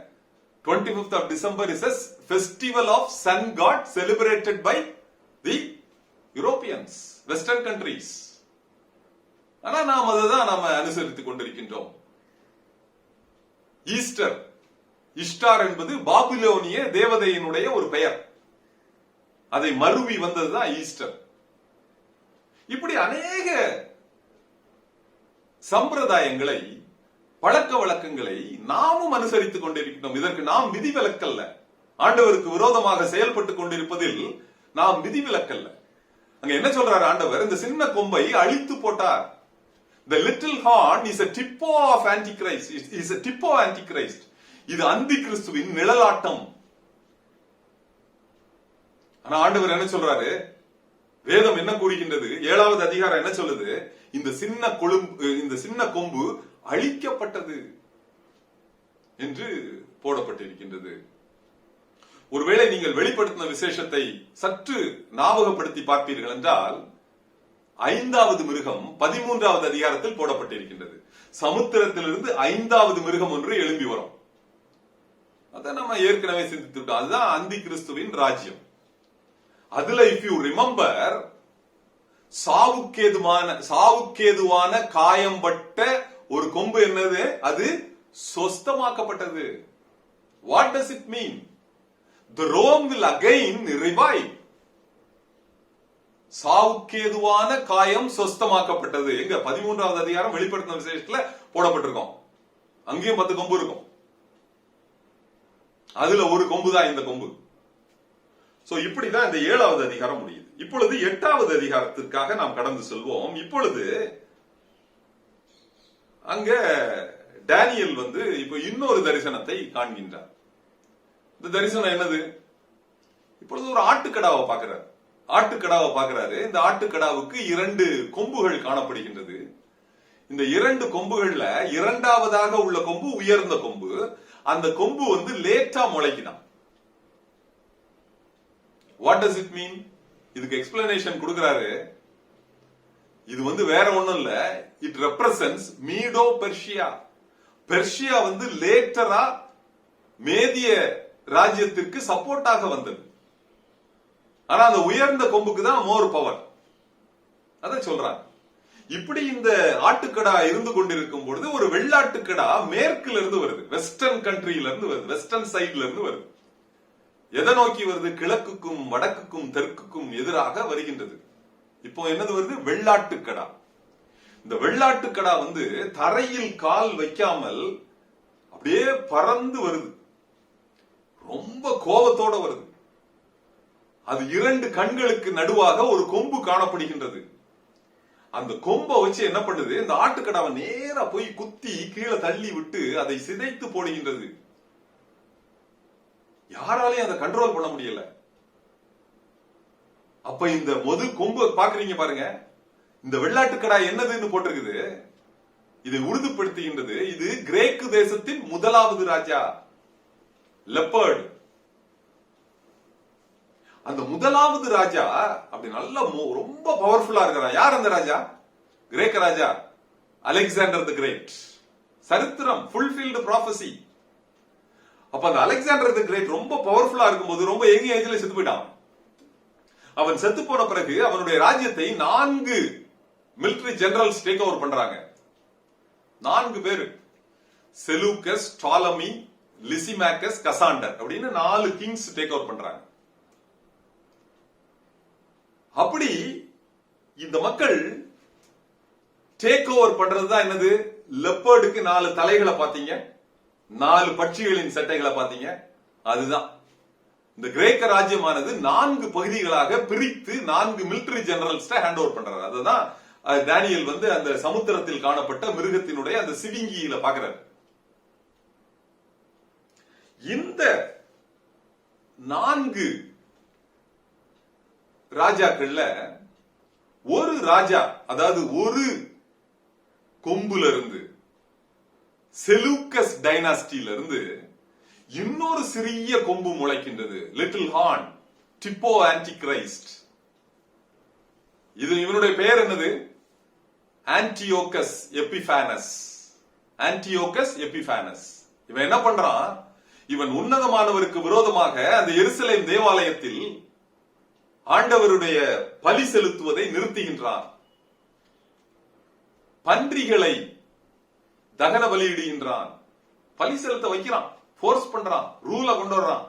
25th of December is a festival of sun god celebrated by the Europeans, Western countries. ஆனா நாம் அதுதான் நாம அனுசரித்துக் கொண்டிருக்கின்றோம். ஈஸ்டர், இஷ்டார் என்பது பாபிலோனிய தேவதையினுடைய ஒரு பெயர். அதை மருவி வந்ததுதான் ஈஸ்டர். இப்படி அநேக சம்பிரதாயங்களை, பழக்க வழக்கங்களை நாமும் அனுசரித்துக் கொண்டிருக்கிறோம். இதற்கு நாம் விதிவிலக்கல்ல. ஆண்டவருக்கு விரோதமாக செயல்பட்டுக் கொண்டிருப்பதில் நாம் விதிவிலக்கல்ல. அங்க என்ன சொல்றாரு ஆண்டவர்? இந்த சின்ன கொம்பை அழித்து போட்டார். The little horn is a typo of Antichrist. Is a typo Antichrist. இது அந்தி கிறிஸ்துவின் நிழலாட்டம். ஆனா ஆண்டவர் என்ன சொல்றாரு? வேதம் என்ன கூறுகின்றது? 7வது அதிகாரம் என்ன சொல்லுது? இந்த சின்ன கொம்பு அழிக்கப்பட்டது என்று போடப்பட்டிருக்கின்றது. ஒருவேளை நீங்கள் வெளிப்படுத்தின விசேஷத்தை சற்று ஞாபகப்படுத்தி பார்ப்பீர்கள் என்றால், 5வது மிருகம் 13வது அதிகாரத்தில் போடப்பட்டிருக்கின்றது. சமுத்திரத்திலிருந்து 5வது மிருகம் ஒன்று எழும்பி வரும். அதை நம்ம ஏற்கனவே சிந்தித்து விட்டோம். அதுதான் அந்தி கிறிஸ்துவின் ராஜ்யம். அதுல இஃப் யூ ரிமெம்பர், சாவுக்கேதுவான காயம்பட்ட ஒரு கொம்பு என்னது? அது சொஸ்தமாக்கப்பட்டது. What does it mean? The Rome will again revive. சாவுக்கேதுவான காயம் சொஸ்தமாக்கப்பட்டது. எங்க 13வது அதிகாரம் வெளிப்படுத்தின விசேஷத்துல போடப்பட்டிருக்கோம். அங்கேயும் 10 கொம்பு இருக்கும். அதுல ஒரு கொம்பு தான் இந்த கொம்பு. சோ இப்படிதான் இந்த 7வது அதிகாரம் முடியுது. இப்பொழுது 8வது அதிகாரத்திற்காக நாம் கடந்து செல்வோம். இப்பொழுது அங்க டேனியல் வந்து இப்ப இன்னொரு தரிசனத்தை காண்கின்றார். இந்த தரிசனம் என்னது? இப்பொழுது ஒரு ஆட்டுக்கடாவை பார்க்கிறாரு. இந்த ஆட்டுக்கடாவுக்கு 2 கொம்புகள் காணப்படுகின்றது. இந்த 2 கொம்புகள்ல 2வதாக உள்ள கொம்பு உயர்ந்த கொம்பு. அந்த கொம்பு வந்து லேட்டா முளைக்குதான். வாட் டஸ் இட் மீன்? இதுக்கு எக்ஸ்பிளனேஷன் கொடுக்கிறாரு. இது வந்து வேற ஒண்ணும் இல்ல. It represents Medo Persia. Persia வந்து லேட்டரா மேதிய ராஜ்யத்திற்கு சப்போர்ட்டாக வந்தது. ஆனா அந்த உயர்ந்த கொம்புக்கு தான் மோர் பவர். அத சொல்றாங்க. இப்படி இந்த ஆட்டுக்கடா இருந்து கொண்டிருக்கும் பொழுது ஒரு வெள்ளாட்டுக்கடா மேற்குல இருந்து வருது, வெஸ்டர்ன் கண்ட்ரியில இருந்து வருது, வெஸ்டர்ன் சைட்ல இருந்து வருது. எதை நோக்கி வருது? கிழக்குக்கும் வடக்குக்கும் தெற்குக்கும் எதிராக வருகின்றது. இப்போ என்னது வருது? வெள்ளாட்டுக்கடா. இந்த வெள்ளாட்டுக்கடா வந்து தரையில் கால் வைக்காமல் அப்படியே பறந்து வருது. ரொம்ப கோபத்தோட வருது. அது 2 கண்களுக்கு நடுவாக ஒரு கொம்பு காணப்படுகின்றது. அந்த கொம்பை வச்சு என்ன பண்ணுது? இந்த ஆட்டுக்கடாவை நேரா போய் குத்தி கீழே தள்ளி விட்டு அதை சிதைத்து போடுகின்றது. யாராலையும் அதை கண்ட்ரோல் பண்ண முடியல. அப்ப இந்த மொது கொம்பு பாக்குறீங்க பாருங்க, இந்த வெள்ளாட்டுக்கடா என்னதுன்னு போட்டிருக்குது. இதை உறுதிப்படுத்துகின்றது. இது கிரேக்கு தேசத்தின் முதலாவது ராஜா லெப்பர்ட். அந்த முதலாவது ராஜா அப்படி நல்ல ரொம்ப பவர்ஃபுல்லா இருக்கிறான். யார் அந்த ராஜா? கிரேக்க ராஜா அலெக்சாண்டர் தி கிரேட். சரித்திரம், ஃபுல்ஃபில்டு ப்ராபசி. அப்ப அந்த அலெக்சாண்டர் தி கிரேட் ரொம்ப பவர்ஃபுல்லா இருக்கும்போது ரொம்ப யங் ஏஜ்ல செத்து போயிட்டான். அவன் செத்து போன பிறகு அவனுடைய ராஜ்யத்தை 4 மிலிட்டரி ஜெனரல்ஸ் டேக் ஓவர் பண்றாங்க. 4 பேரு, செலூக்கஸ், டாலமி, லிசிமாக்கஸ், கசாண்டர் அப்படின்னு 4 கிங்ஸ் டேக் ஓவர் பண்றாங்க. அப்படி இந்த மக்கள் டேக் ஓவர் பண்றதுதான் என்னது? லெப்பர்டுக்கு 4 தலைகளை பாத்தீங்க, 4 பட்சிகளின் சட்டைகளை பாத்தீங்க. அதுதான் இந்த கிரேக்க ராஜ்யமானது 4 பகுதிகளாக பிரித்து 4 மிலிட்டரி ஜெனரல்ஸ் ஹேண்ட் ஓவர் பண்றாரு. அதுதான் டேனியல் அந்த சமுத்திரத்தில் காணப்பட்ட மிருகத்தினுடைய அந்த சிவிங்கியில பாக்குறாரு. இந்த 4 ராஜாக்கள்ல ஒரு ராஜா, அதாவது ஒரு கொம்புல இருந்து, செலூக்கஸ் டைனாஸ்டியில இருந்து இன்னொரு சிறிய கொம்பு முளைக்கின்றது. லிட்டில் ஹார்ன், டிப்போ ஆன்டி கிரைஸ்ட். இது இவனுடைய பெயர் என்னது? Antiochus Epiphanes. Antiochus Epiphanes. இவன் என்ன பண்றான்? இவன் உன்னதமானவருக்கு விரோதமாக அந்த எருசலேம் தேவாலயத்தில் ஆண்டவருடைய பலி செலுத்துவதை நிறுத்துகின்றான். பன்றிகளை தகன பலியிடுகின்றான். பலி செலுத்த வைக்கிறான், போர்ஸ் பண்றான், ரூல கொண்டு வர்றான்.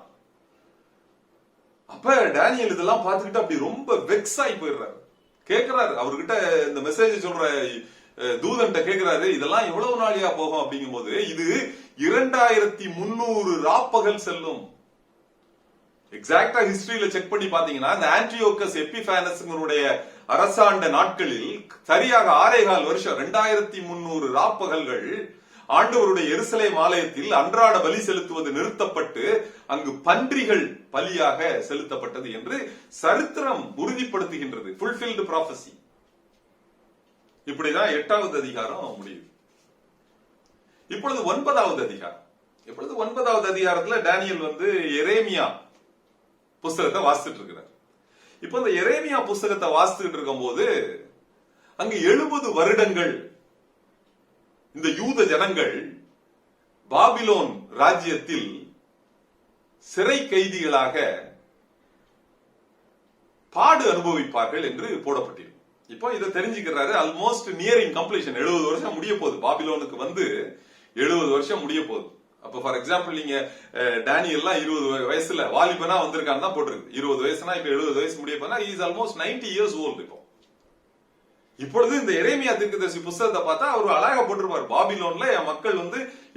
அப்ப டேனியல் இதெல்லாம் பார்த்துக்கிட்டு அப்படி ரொம்ப வெக்ஸ் ஆகி போயிடுறாரு. கேட்கிறாரு அவர்கிட்ட, இந்த மெசேஜ் சொல்ற தூதன்ட்ட கேட்கிறாரு, இதெல்லாம் எவ்வளவு நாளியா போகும் அப்படிங்கும் போது, இது 2300 ராப்பகல் செல்லும். எக்ஸாக்டா ஹிஸ்டரியில செக் பண்ணி பாத்தீங்கன்னா இந்த ஆன்டியோகஸ் எபிஃபானஸ் அரசாண்ட நாட்களில் சரியாக 6.25 வருஷம் 2300 ராப்பகல்கள் ஆண்டவருடைய எருசலேம் ஆலயத்தில் அன்றாட பலி செலுத்துவது நிறுத்தப்பட்டு அங்கு பன்றிகள் பலியாக செலுத்தப்பட்டது என்று சரித்திரம் உறுதிப்படுத்துகின்றது. Fulfilled prophecy. இப்படிதான் 8வது அதிகாரம் முடியுது. இப்பொழுது 9வது அதிகாரம். இப்பொழுது 9வது அதிகாரத்துல டேனியல் எரேமியா புஸ்தகத்தை வாசித்துட்டு இருக்கிறார். இப்ப இந்த எரேமியா புஸ்தகத்தை வாசித்துட்டு இருக்கும் போது அங்கு 70 வருடங்கள் இந்த யூத ஜனங்கள் பாபிலோன் ராஜ்யத்தில் சிறை கைதிகளாக பாடு அனுபவிப்பார்கள் என்று போடப்பட்டிருக்கும். இப்போ இதை தெரிஞ்சுக்கிறாரு. Almost nearing completion. 70 வருஷம் முடிய போகுது. பாபிலோனுக்கு 70 வருஷம் முடிய போகுது. அப்ப ஃபார் எக்ஸாம்பிள் நீங்க டேனியல்லாம் 20 வயசுல வாலிபனா வந்திருக்கான்னு தான் போட்டிருக்கு. 20 வயசுனா இப்ப 70 வயசு முடிய போனா இஸ் ஆல்மோஸ்ட் 90 இயர்ஸ் ஓல்டு. இப்போ இப்பொழுது இந்த எரேமியா தீர்க்கதரிசி புத்தகத்தை பார்த்தா அவர் அழகா போட்டிருப்பார். பாபிலோன்ல என் மக்கள்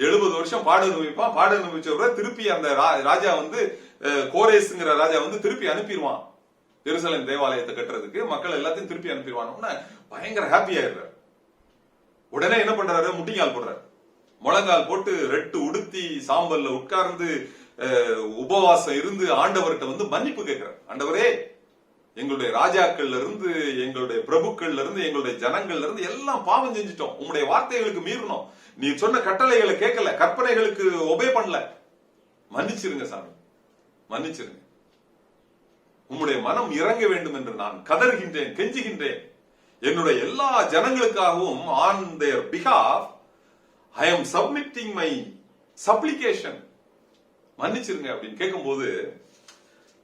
70 வருஷம் பாடு அனுபவிப்பான். பாடு அனுபவிச்சவரை திருப்பி அந்த ராஜா கோரேஸ்ங்கிற ராஜா திருப்பி அனுப்பிடுவான் எருசலேம் தேவாலயத்தை கட்டுறதுக்கு. மக்கள் எல்லாத்தையும் திருப்பி அனுப்பிடுவான். பயங்கர ஹாப்பி ஆயிடுறாரு. உடனே என்ன பண்றாரு? முட்டிங்கால் போடுறாரு. முழங்கால் போட்டு ரெட்டு உடுத்தி சாம்பல்ல உட்கார்ந்து உபவாசம் இருந்து ஆண்டவர்கிட்ட மன்னிப்பு கேட்கிறார். ஆண்டவரே, எங்களுடைய ராஜாக்கள்ல இருந்து, எங்களுடைய பிரபுக்கள்ல இருந்து, எங்களுடைய ஜனங்கள்ல இருந்து எல்லாம் பாவம் செஞ்சிட்டோம். உங்களுடைய வார்த்தைகளுக்கு மீறினோம். நீ சொன்ன கட்டளைகளை கேட்கல, கற்பனைகளுக்கு ஒபே பண்ணல. மன்னிச்சிருங்க சாமி, மன்னிச்சிருங்க. உம்முடைய மனம் இறங்க வேண்டும் என்று நான் கதறுகின்றேன், கெஞ்சுகின்றேன். என்னுடைய எல்லா ஜனங்களுக்காகவும் on their behalf I am submitting my supplication. மன்னிச்சிருங்க அப்படின்னு கேட்கும் போது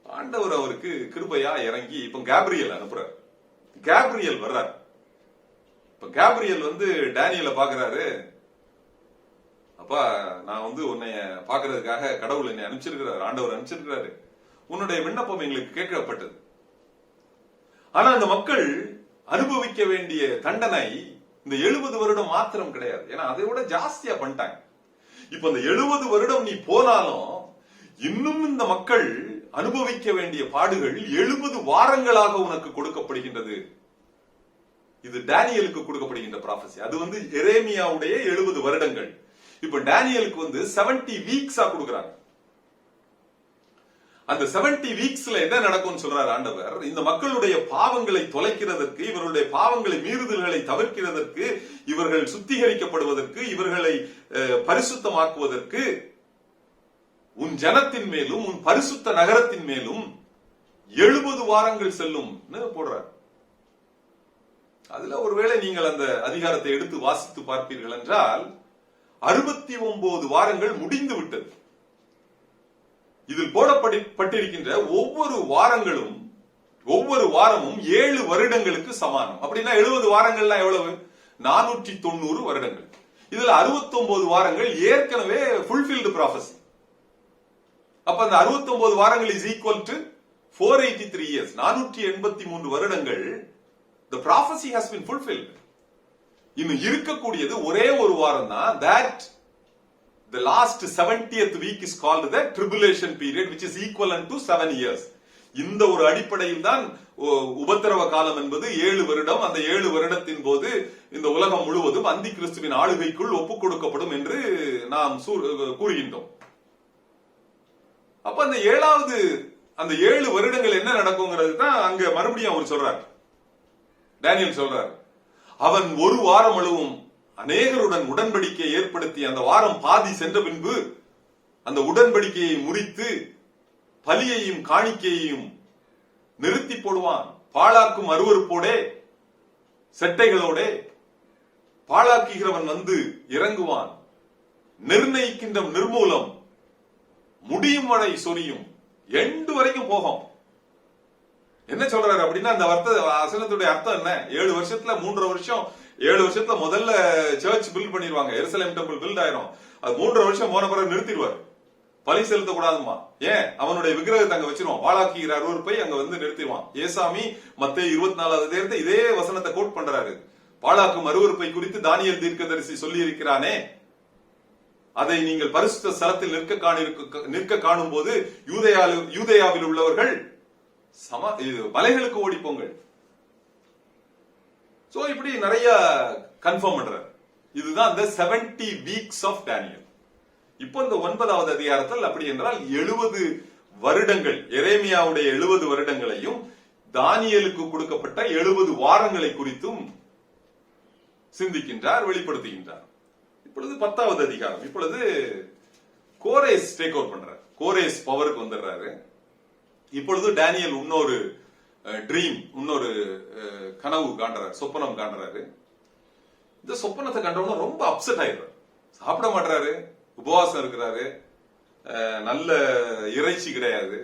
ஆண்டவர் அவருக்கு கிருபையா இறங்கி இப்ப கேப்ரியல் அனுப்புறார். கேப்ரியல் வர்றார். இப்ப கேப்ரியல் டேனியலை பாக்குறாரு. அப்பா, நான் உன்னைய பாக்குறதுக்காக கடவுள் என்னை அனுப்பிச்சிருக்கிறார், ஆண்டவர் அனுப்பிச்சிருக்கிறாரு. உன்னுடைய விண்ணப்பம் எங்களுக்கு கேட்கப்பட்டது. ஆனா அந்த மக்கள் அனுபவிக்க வேண்டிய தண்டனை இந்த 70 வருடம் மாத்திரம் கிடையாது. ஏன்னா அதை விட ஜாஸ்தியா பண்ணிட்டாங்க. இப்ப இந்த 70 வருடம் நீ போனாலும் இன்னும் இந்த மக்கள் அனுபவிக்க வேண்டிய பாடுகள் 70 வாரங்களாக உனக்கு கொடுக்கப்படுகின்றது. இது டேனியலுக்கு கொடுக்கப்படுகின்ற ப்ராபசி. அது எரேமியாவுடைய 70 வருடங்கள். இப்ப டேனியலுக்கு 70 வீக்ஸா கொடுக்கறாங்க. அந்த 70 வீக்ஸ்ல என்ன நடக்கும்னு சொல்றாரு ஆண்டவர். இந்த மக்களுடைய பாவங்களை தொலைக்கிறதற்கு, இவர்களுடைய பாவங்களை மீறுதல்களை தவிர்க்கிறதற்கு, இவர்கள் சுத்திகரிக்கப்படுவதற்கு, இவர்களை பரிசுத்தமாக்குவதற்கு உன் ஜனத்தின் மேலும் உன் பரிசுத்த நகரத்தின் மேலும் 70 வாரங்கள் செல்லும் போடுறார். அதுல ஒருவேளை நீங்கள் அந்த அதிகாரத்தை எடுத்து வாசித்து பார்ப்பீர்கள் என்றால் 69 வாரங்கள் முடிந்து விட்டது. இதில் போடப்பட்டிருக்கின்ற ஒவ்வொரு வாரமும் 7 வருடங்களுக்கு சமானம். அப்படின்னா 70 வாரங்கள்லாம் எவ்வளவு? 490 வருடங்கள். இதுல 69 வாரங்கள் ஏற்கனவே ஃபுல்ஃபில்டு ப்ராஃபஸி. அப்ப அந்த 69 வாரங்கள் இஸ் ஈக்குவல் டு 483 இயர்ஸ். 483 வருடங்கள் the prophecy has been fulfilled. இன்னும் இருக்கக்கூடியது ஒரே ஒரு வாரம் தான். that the last 70th week is called the tribulation period, which is equivalent to 7 years. இந்த ஒரு அடிப்படையில் தான் உபத்திரவ காலம் என்பது 7 வருடம். அந்த 7 வருடத்தின் போது இந்த உலகம் முழுவதும் அந்தி கிறிஸ்துவின் ஆளுகைக்குள் ஒப்புக் கொடுக்கப்படும் என்று நாம் கூறுகின்றோம். அப்ப அந்த 7 வருடங்கள் என்ன நடக்குங்கிறது தான் அங்க மறுபடியும் அவர் சொல்றார். டேனியல் சொல்றார், அவன் ஒரு வாரம் அளவும் அநேகருடன் உடன்படிக்கை ஏற்படுத்தி அந்த வாரம் பாதி சென்ற பின்பு அந்த உடன்படிக்கையை முறித்து பலியையும் காணிக்கையையும் நிறுத்தி போடுவான். பாழாக்கும் அருவருப்போடே செட்டைகளோட பாழாக்குகிறவன் வந்து இறங்குவான். நிர்ணயிக்கின்ற நிர்மூலம் முடியும் வரை சொரியும். எண்டு வரைக்கும் போகும். என்ன சொல்றாரு அப்படின்னா, அந்த வசனத்துடைய அர்த்தம் என்ன? 7 வருஷத்துல 3.5 வருஷம், 7 வருஷத்துல முதல்ல சர்ச் பில்ட் பண்ணிடுவாங்க. எருசலேம் டெம்பிள் பில்ட் ஆயிரும். அது 3.5 வருஷம் போன பிறகு நிறுத்திடுவார். பலி செலுத்த கூடாதுமா. ஏன்? அவனுடைய விக்கிரகத்தை அங்க வச்சிருவான். வாழாக்குகிற அருவருப்பை அங்க வந்து நிறுத்திடுவான். ஏசாமி மத்தேயு 24 இதே வசனத்தை கோட் பண்றாரு. பாழாக்கும் அருவருப்பை குறித்து தானியேல் தீர்க்கதரிசி சொல்லி இருக்கிறானே, அதை நீங்கள் பரிசுத்த ஸ்தலத்தில் நிற்க காணும் போது யூதேயாவில் உள்ளவர்கள் மலைகளுக்கு ஓடிப்போங்கள். சோ இப்படி நிறைய கன்ஃபார்ம் பண்றார். இதுதான் the 70 weeks of Daniel. இப்போ இந்த 9வது அதிகாரத்தில் அப்படி என்றால் 70 வருடங்கள், எரேமியாவுடைய 70 வருடங்களையும் தானியேலுக்கு கொடுக்கப்பட்ட 70 வாரங்களை குறித்தும் சிந்திக்கின்றார், வெளிப்படுத்துகின்றார். இப்பொழுது 10வது அதிகாரம். இப்பொழுது கோரேஸ் டேக் ஓவர் பண்றார். கோரேஸ் பவருக்கு வந்துடுறாரு. இப்பொழுது டேனியல் இன்னொரு ட்ரீம், இன்னொரு கனவு காண்றாரு, சொப்பனம் காண்றாரு. இந்த சொப்பனத்தை கண்டவன ரொம்ப அப்செட் ஆயிடுறாரு. சாப்பிட மாட்டாரு, உபவாசம் இருக்கிறாரு, நல்ல இறைச்சி கிடையாது,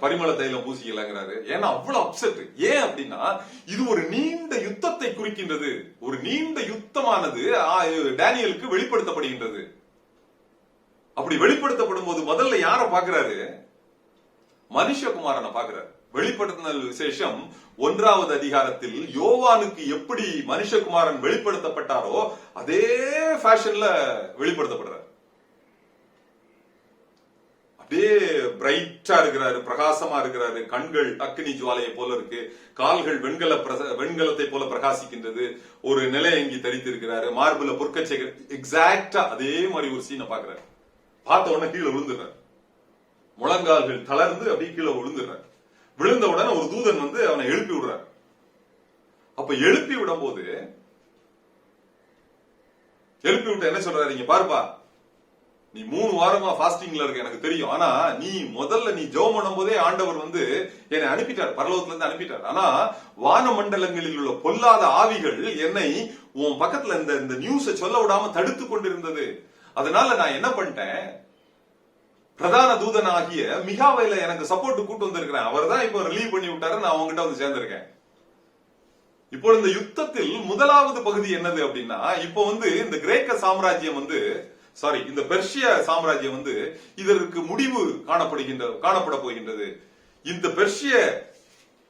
பரிமள தைலம் பூசிக்கலாங்கிறாரு. ஏன்னா அவ்வளவு அப்செட். ஏன் அப்படின்னா இது ஒரு நீண்ட யுத்தத்தை குறிக்கின்றது. ஒரு நீண்ட யுத்தமானது டேனியலுக்கு வெளிப்படுத்தப்படுகின்றது. அப்படி வெளிப்படுத்தப்படும் போது முதல்ல யார பாக்குறாரு? மனுஷகுமாரனை பாக்குறாரு. வெளிப்படுத்தினல் விசேஷம் 1வது அதிகாரத்தில் யோவானுக்கு எப்படி மனுஷகுமாரன் வெளிப்படுத்தப்பட்டாரோ அதே ஃபேஷன்ல வெளிப்படுத்தப்படுறார். அப்படியே பிரைட்டா இருக்கிறாரு, பிரகாசமா இருக்கிறாரு. கண்கள் அக்னி ஜுவாலையை போல இருக்கு, கால்கள் வெண்கலத்தை போல பிரகாசிக்கின்றது. ஒரு நிலையங்கி தரித்து இருக்கிறாரு, மார்புல பொற்கச்சை. எக்ஸாக்டா அதே மாதிரி ஒரு சீனை பாக்குறாரு. பார்த்த உடனே கீழே விழுந்துடுறாரு. முழங்கால்கள் தளர்ந்து அப்படியே கீழே விழுந்துடுறாரு. விழுந்த உடனே ஒரு தூதன் வந்து அவனை எழுப்பி விடுறார். அப்ப எழுப்பி விடும் போது எழுப்பி விட்டு என்ன சொல்றாரு? இங்க பாருப்பா, நீ 3 வாரமா ஃபாஸ்டிங்ல இருக்க எனக்கு தெரியும். ஆனா நீ முதல்ல ஜெபம் பண்ணும் போதே ஆண்டவர் வந்து என்னை அனுப்பிட்டார், பரலோகத்துல இருந்து அனுப்பிட்டார். ஆனா வான மண்டலங்களில் உள்ள பொல்லாத ஆவிகள் என்னை உன் பக்கத்துல இந்த நியூஸை சொல்ல விடாம தடுத்து கொண்டிருந்தது. அதனால நான் என்ன பண்ணிட்டேன், பிரதான தூதனாகிய மிகாவேல எனக்கு சப்போர்ட் கூட்டு வந்திருக்கிறேன். அவர் தான் இப்போ ரிலீவ் பண்ணி விட்டாரு. நான் அவங்ககிட்ட வந்து சேர்ந்திருக்கேன். இப்போ இந்த யுத்தத்தில் முதலாவது பகுதி என்னது அப்படின்னா, இப்போ வந்து இந்த கிரேக்க சாம்ராஜ்யம் வந்து இந்த பெர்ஷிய சாம்ராஜ்யம் வந்து இதற்கு முடிவு காணப்பட போகின்றது. இந்த பெர்ஷிய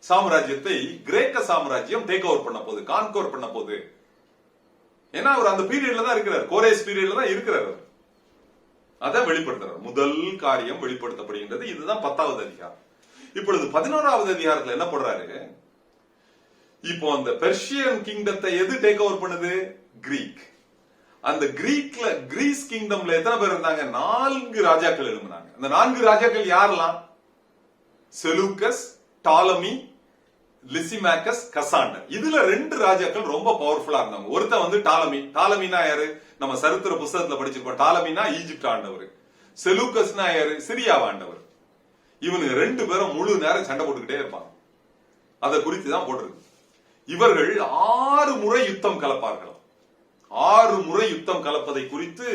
சாம்ராஜ்யத்தை கிரேக்க சாம்ராஜ்யம் டேக் ஓவர் பண்ண போகுது, கான்கோர் பண்ண போகுது. ஏன்னா அவர் அந்த பீரியட்ல தான் இருக்கிறார், கோரேஸ் பீரியட்ல தான் இருக்கிறார். அதை வெளிப்படுத்துறார். முதல் காரியம் வெளிப்படுத்தப்படுகின்றது. இதுதான் 10வது அதிகாரம். இப்பொழுது 11வது அதிகாரத்துல என்ன பண்றாரு? இப்போ அந்த பெர்ஷியன் கிங்டத்தை எது டேக் ஓவர் பண்ணுது? கிரீக். அந்த கிரீஸ் கிங்டம்ல எத்தனை பேர் இருந்தாங்க? 4 ராஜாக்கள் எழும்பினாங்க. அந்த 4 ராஜாக்கள் யாரெல்லாம்? செலூக்கஸ், டாலமி, லிசிமாக்கஸ், கசாண்டர். இதுல 2 ராஜாக்கள் ரொம்ப பவர்ஃபுல்லா இருந்தாங்க. ஒருத்தன் வந்து டாலமி. டாலமினா யாரு? நம்ம சரித்திர புஸ்தகத்துல படிச்சிருப்போம். டாலமினா ஈஜிப்ட் ஆண்டவர். செலூக்கஸ்னா யாரு? சிரியா ஆண்டவர். இவனுக்கு 2 பேரும் முழு நேரம் சண்டை போட்டுக்கிட்டே இருப்பாங்க. அதை குறித்து தான் போட்டிருக்கு. இவர்கள் 6 முறை யுத்தம் கலப்பார்கள். 6 முறை யுத்தம் கலப்பதை குறித்து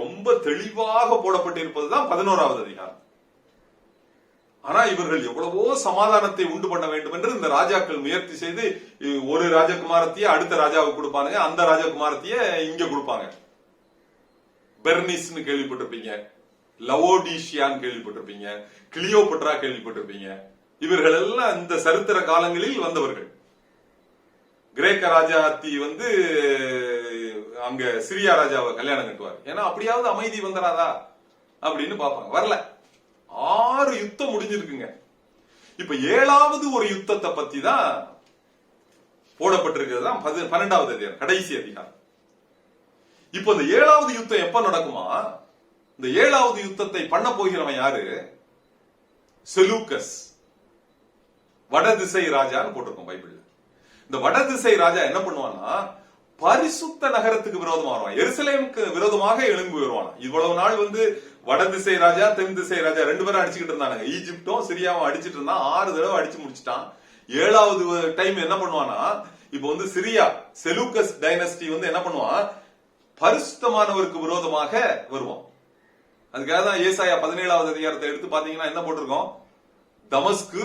ரொம்ப தெளிவாக போடப்பட்டிருப்பதுதான் 11வது அதிகாரம். ஆனா இவர்கள் எவ்வளவோ சமாதானத்தை உண்டு பண்ண வேண்டும் என்று இந்த ராஜாக்கள் முயற்சி செய்து ஒரு ராஜகுமாரத்தையே அடுத்த ராஜாவுக்கு கொடுப்பாங்க, அந்த ராஜகுமாரத்தையே இங்க கொடுப்பாங்க. பெர்னிஸ்னு கேள்விப்பட்டிருப்பீங்க, லவோடிஷியான்னு கேள்விப்பட்டிருப்பீங்க, கிளியோபட்ரா கேள்விப்பட்டிருப்பீங்க. இவர்கள் எல்லாம் இந்த சரித்திர காலங்களில் வந்தவர்கள். கிரேக்க ராஜாத்தி வந்து அங்க சிரியா ராஜாவை கல்யாணம் கட்டுவார். ஏன்னா அப்படியாவது அமைதி வந்துடாதா அப்படின்னு பாப்பாங்க. வரல. 6 யுத்தம் முடிஞ்சிருக்குங்க. இப்ப 7வது ஒரு யுத்தத்தை பத்தி தான் போடப்பட்டிருக்கிறது தான் 12வது அதிகாரம், கடைசி அதிகாரம். இப்ப இந்த 7வது யுத்தம் எப்ப நடக்குமா? இந்த 7வது யுத்தத்தை பண்ண போகிறவன் யாரு? செலூக்கஸ், வடதிசை ராஜான்னு போட்டிருக்கோம் பைபிள்ல. இந்த வடதிசை ராஜா என்ன பண்ணுவான்னா, பரிசுத்த நகரத்துக்கு விரோதமா வருவான், எருசலேமுக்கு விரோதமாக எழும்பி வருவான். இவ்வளவு நாள் வந்து வடதிசை ராஜா, தென் திசை ராஜா 2 பேரும் அடிச்சுக்கிட்டு இருந்தாங்க. ஈஜிப்டும் சிரியாவும் அடிச்சிட்டு இருந்தான். 6 தடவை அடிச்சு முடிச்சுட்டான். 7வது டைம் என்ன பண்ணுவானா, இப்ப வந்து சிரியா செலூக்கஸ் டைனஸ்டி வந்து என்ன பண்ணுவான், பரிசுத்தமானவருக்கு விரோதமாக வருவான். அதுக்காக தான் ஏசாயா 17வது அதிகாரத்தை எடுத்து பாத்தீங்கன்னா என்ன போட்டிருக்கோம்? தமஸ்கு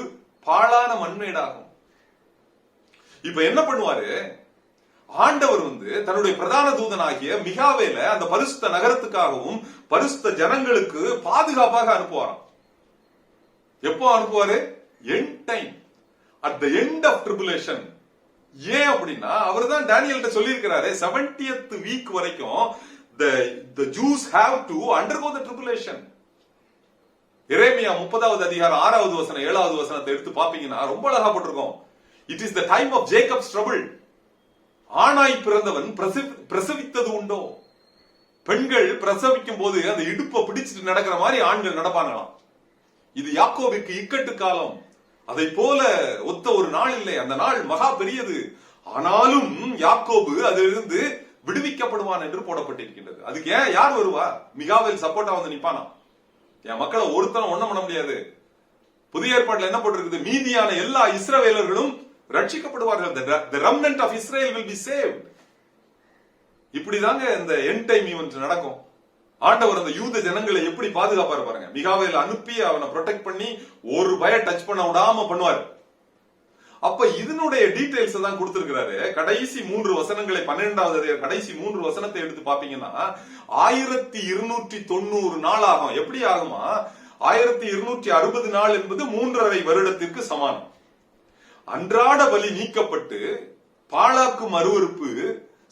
பாழான மண்மேடாகும். இப்ப என்ன பண்ணுவாரு, ஆண்டவர் வந்து தன்னுடைய பிரதான தூதனாகிய மிகாவேல அந்த பரிசுத்த நகரத்துக்காகவும் பரிசுத்த ஜனங்களுக்கு பாதுகாப்பாக அனுப்புவாராம். எப்போ அனுப்புவாரு? End time, at the end of tribulation. ஏன் அப்படின்னா, அவர் தான் டேனியல்கிட்ட சொல்லியிருக்கிறாரு, 70th வீக் வரைக்கும் the Jews have to undergo the tribulation. எரேமியா 30வது அதிகாரம் 6வது வசனம் 7வது வசனத்தை எடுத்து பாப்பீங்கன்னா ரொம்ப அழகா போட்டிருக்கோம். It is the time of Jacob's trouble. ஆணாய் பிறந்தவன் பிரசவித்தது உண்டோ? பெண்கள் பிரசவிக்கும் போது அந்த இடுப்பை பிடிச்சிட்டு நடக்கிற மாதிரி ஆண்கள் நடப்பாங்களாம். இது யாக்கோபிற்கு இக்கட்டு காலம். அதை போல ஒத்த ஒரு நாள் இல்லை. அந்த நாள் மகா பெரியது. ஆனாலும் யாக்கோபு அதிலிருந்து விடுவிக்கப்படுவான் என்று போடப்பட்டிருக்கின்றது. அதுக்கு ஏன் யார் வருவா? மிகாவேல் சப்போர்ட்டா வந்து நிப்பானா? என் மக்களை ஒருத்தரம் ஒண்ணும் பண்ண முடியாது. புதிய ஏற்பாட்டுல என்ன போட்டிருக்குது? மீதியான எல்லா இஸ்ரவேலர்களும் ரட்சிக்கப்படுவார்கள். The remnant of Israel will be saved. இப்படிதாங்க இந்த எண்ட் டைம் ஈவென்ட் நடக்கும். ஆண்டவர் அந்த யூத ஜனங்களை எப்படி பாதுகாப்பாரு பாருங்க. மிகாவேல் அனுப்பி அவனை ப்ரொடெக்ட் பண்ணி ஒரு பய டச் பண்ண விடாம பண்ணுவார். அப்ப இதனுடைய டீடைல்ஸ் தான் கொடுத்திருக்கிறாரு. கடைசி 3 வசனங்களை 12வது கடைசி 3 வசனத்தை எடுத்து பாப்பீங்கன்னா 1290 நாள் ஆகும். எப்படி ஆகுமா? 1260 நாள் என்பது 3.5 வருடத்திற்கு சமானம். அன்றாட பலி நீக்கப்பட்டு பாழாக்கு மறுவறுப்பு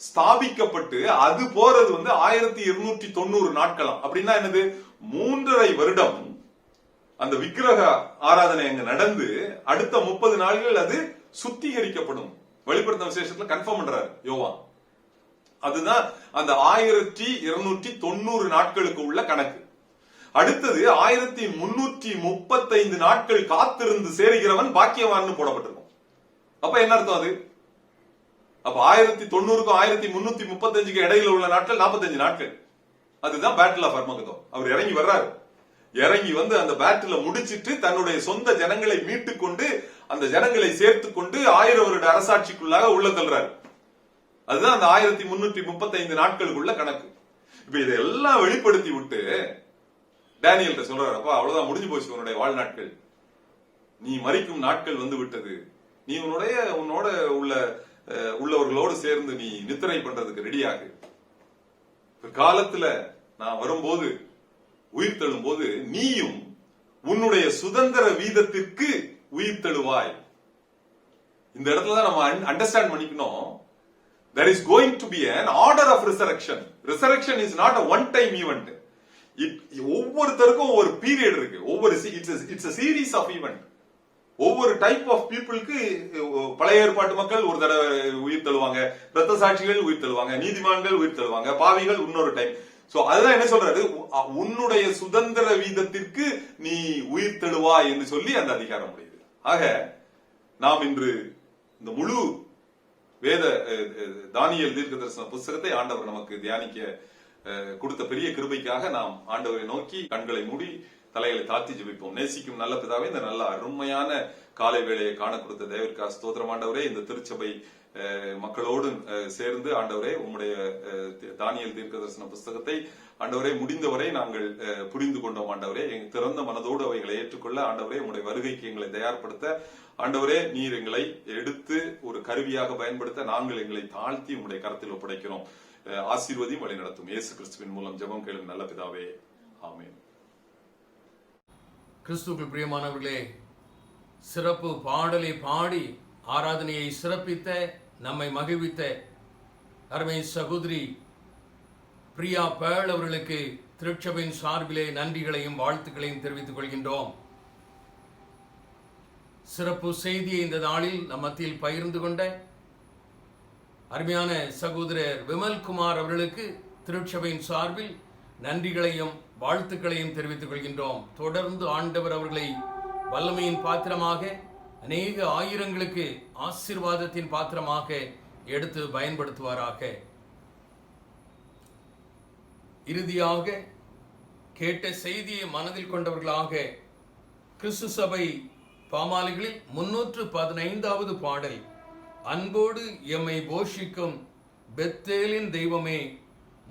ஸ்தாபிக்கப்பட்டு அது போறது வந்து 1290 நாட்களாம். அப்படின்னா என்னது? 3.5 வருடம் அந்த விக்கிரக ஆராதனை அங்க நடந்து அடுத்த 30 நாள்கள் அது சுத்திகரிக்கப்படும். வெளிப்படுத்தின விசேஷத்துல கன்ஃபார்ம் பண்றாரு யோவான். அதுதான் அந்த 1290 நாட்களுக்கு உள்ள கணக்கு. அடுத்தது 1335 நாட்கள் காத்திருந்து சேருகிறவன் பாக்கியவான்னு போடப்பட்டிருக்கும். அப்ப என்ன அர்த்தம் அது? அப்ப 1090க்கும் 1335க்கு இடையில உள்ள நாட்கள் 45 நாட்கள். அதுதான் பேட்டில் ஆஃப் அர்மகதோன். அவர் இறங்கி வர்றாரு. இறங்கி வந்து அந்த பேட்டில முடிச்சிட்டு தன்னுடைய சொந்த ஜனங்களை மீட்டு கொண்டு அந்த ஜனங்களை சேர்த்து கொண்டு 1000 வருட அரசாட்சிக்குள்ளாக உள்ள தள்ளுறாரு. அதுதான் அந்த 1335 நாட்களுக்குள்ள கணக்கு. இப்ப இதெல்லாம் வெளிப்படுத்தி விட்டு டேனியல்கிட்ட சொல்றாரு, அப்பா அவ்வளவுதான், முடிஞ்சு போச்சு உன்னுடைய வாழ்நாட்கள், நீ மரிக்கும் நாட்கள் வந்து விட்டது, நீ உன்னோட உள்ளவர்களோடு சேர்ந்து நீ நித்திரை பண்றதுக்கு ரெடியாகு. காலத்துல நான் வரும்போது உயிர் தழும் போது நீயும் உன்னுடைய சுதந்திர வீதத்திற்கு உயிர் தழுவாய். இந்த இடத்துல நம்ம அண்டர்ஸ்டாண்ட் பண்ணிக்கணும். There is going to be an order of resurrection. Resurrection is not a one time event. ஒவ்வொருத்தருக்கும் ஒவ்வொரு பீரியட் இருக்கு. It's a series of event. ஒவ்வொரு டைப் ஆஃப் பீப்புளுக்கு பழைய ஏற்பாட்டு மக்கள் ஒரு தடவை உயிர் தழுவாங்க, இரத்த சாட்சிகள் உயிர் தழுவாங்க, நீதிமான்கள் உயிர் தழுவாங்க, பாவிகள் இன்னொரு டைம். சோ அதுதான் என்ன சொல்றாரு, உன்னுடைய சுதந்திர வீதத்திற்கு நீ உயிர் தழுவா என்று சொல்லி அந்த அதிகாரம் முடியுது. ஆக நாம் இன்று இந்த முழு வேத தானியேல் தீர்க்க தரிசன புஸ்தகத்தை ஆண்டவர் நமக்கு தியானிக்க கொடுத்த பெரிய கிருபைக்காக நாம் ஆண்டவரை நோக்கி கண்களை மூடி தலைகளை தாழ்த்தி ஜெபிப்போம். நேசிக்கும் நல்ல பிதாவே, இந்த நல்ல அருமையான காலை வேளையை காண கொடுத்த தேவர்க்கா ஸ்தோத்திரம் ஆண்டவரே. இந்த திருச்சபை மக்களோடு சேர்ந்து ஆண்டவரே உம்முடைய தானியேல் தீர்க்க தரிசன புஸ்தகத்தை ஆண்டவரே முடிந்தவரை நாங்கள் புரிந்து கொண்டோம். ஆண்டவரே எங்கள் திறந்த மனதோடு அவைகளை ஏற்றுக்கொள்ள ஆண்டவரே உம்முடைய வருகைக்கு எங்களை தயார்படுத்த ஆண்டவரே நீர் எங்களை எடுத்து ஒரு கருவியாக பயன்படுத்த நாங்கள் எங்களை தாழ்த்தி உம்முடைய கரத்தில் ஒப்படைக்கிறோம். ஆசீர்வதியும் வழி நடத்தும். இயேசு கிறிஸ்துவின் மூலம் ஜெபம் கேளும் நல்ல பிதாவே, ஆமென். கிறிஸ்துவுக்குள் பிரியமானவர்களே, சிறப்பு பாடலை பாடி ஆராதனையை சிறப்பித்த நம்மை மகிழ்வித்த அருமை சகோதரி பிரியா பேள் அவர்களுக்கு திருச்சபையின் சார்பிலே நன்றிகளையும் வாழ்த்துக்களையும் தெரிவித்துக் கொள்கின்றோம். சிறப்பு செய்தியை இந்த நாளில் நம் மத்தியில் பகிர்ந்து கொண்ட அருமையான சகோதரர் விமல்குமார் அவர்களுக்கு திருச்சபையின் சார்பில் நன்றிகளையும் வாழ்த்துக்களையும் தெரிவித்துக் கொள்கின்றோம். தொடர்ந்து ஆண்டவர் அவர்களை வல்லமையின் பாத்திரமாக, அநேக ஆயிரங்களுக்கு ஆசீர்வாதத்தின் பாத்திரமாக எடுத்து பயன்படுத்துவாராக. இறுதியாக கேட்ட செய்தியை மனதில் கொண்டவர்களாக கிறிஸ்து சபை பாமாலிகளில் 315வது பாடல், அன்போடு எம்மை போஷிக்கும் பெத்தேலின் தெய்வமே,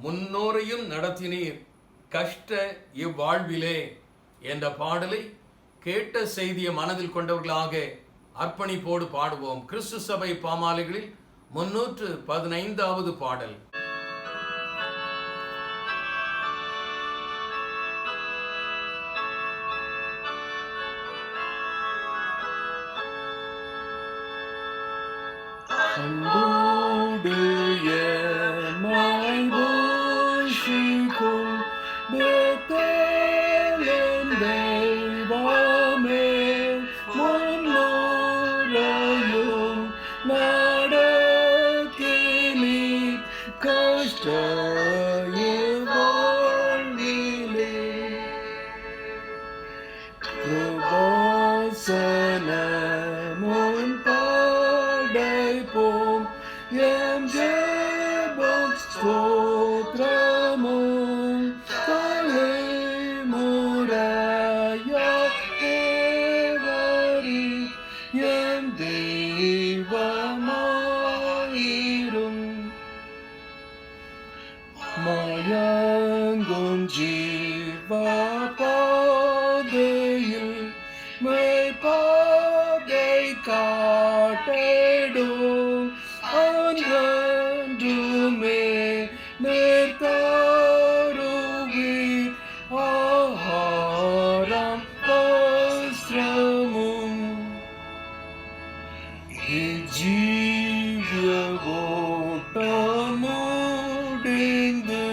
முன்னோரையும் நடத்தினீர் கஷ்ட இவ்வாழ்விலே என்ற பாடலை கேட்ட செய்தியை மனதில் கொண்டவர்களாக அர்ப்பணிப்போடு பாடுவோம். கிறிஸ்து சபை பாமாலிகளில் 315வது பாடல். அன்போடு எம்மை போஷிக்கும் பெத்தேலின் தெய்வமே, முன்னோரையும் நடத்தினீர் கஷ்ட இவ்வாழ்விலே. கிருபாசனமும் படைப்போம், எம் ஜெபம் ஸ்தோத்திரமும் தலைமுறையாய் தேவரீர் எம் தெய்வமாயிரும். மயங்கும் ஜீவபாதையில் மெய்ப்பாதை காட்டிடும், அன்றென்றுமே நேர்த்தருவீர் ஆகாரம் வஸ்திரமும். இஜ்ஜீவ ஓட்டம் முடிந்து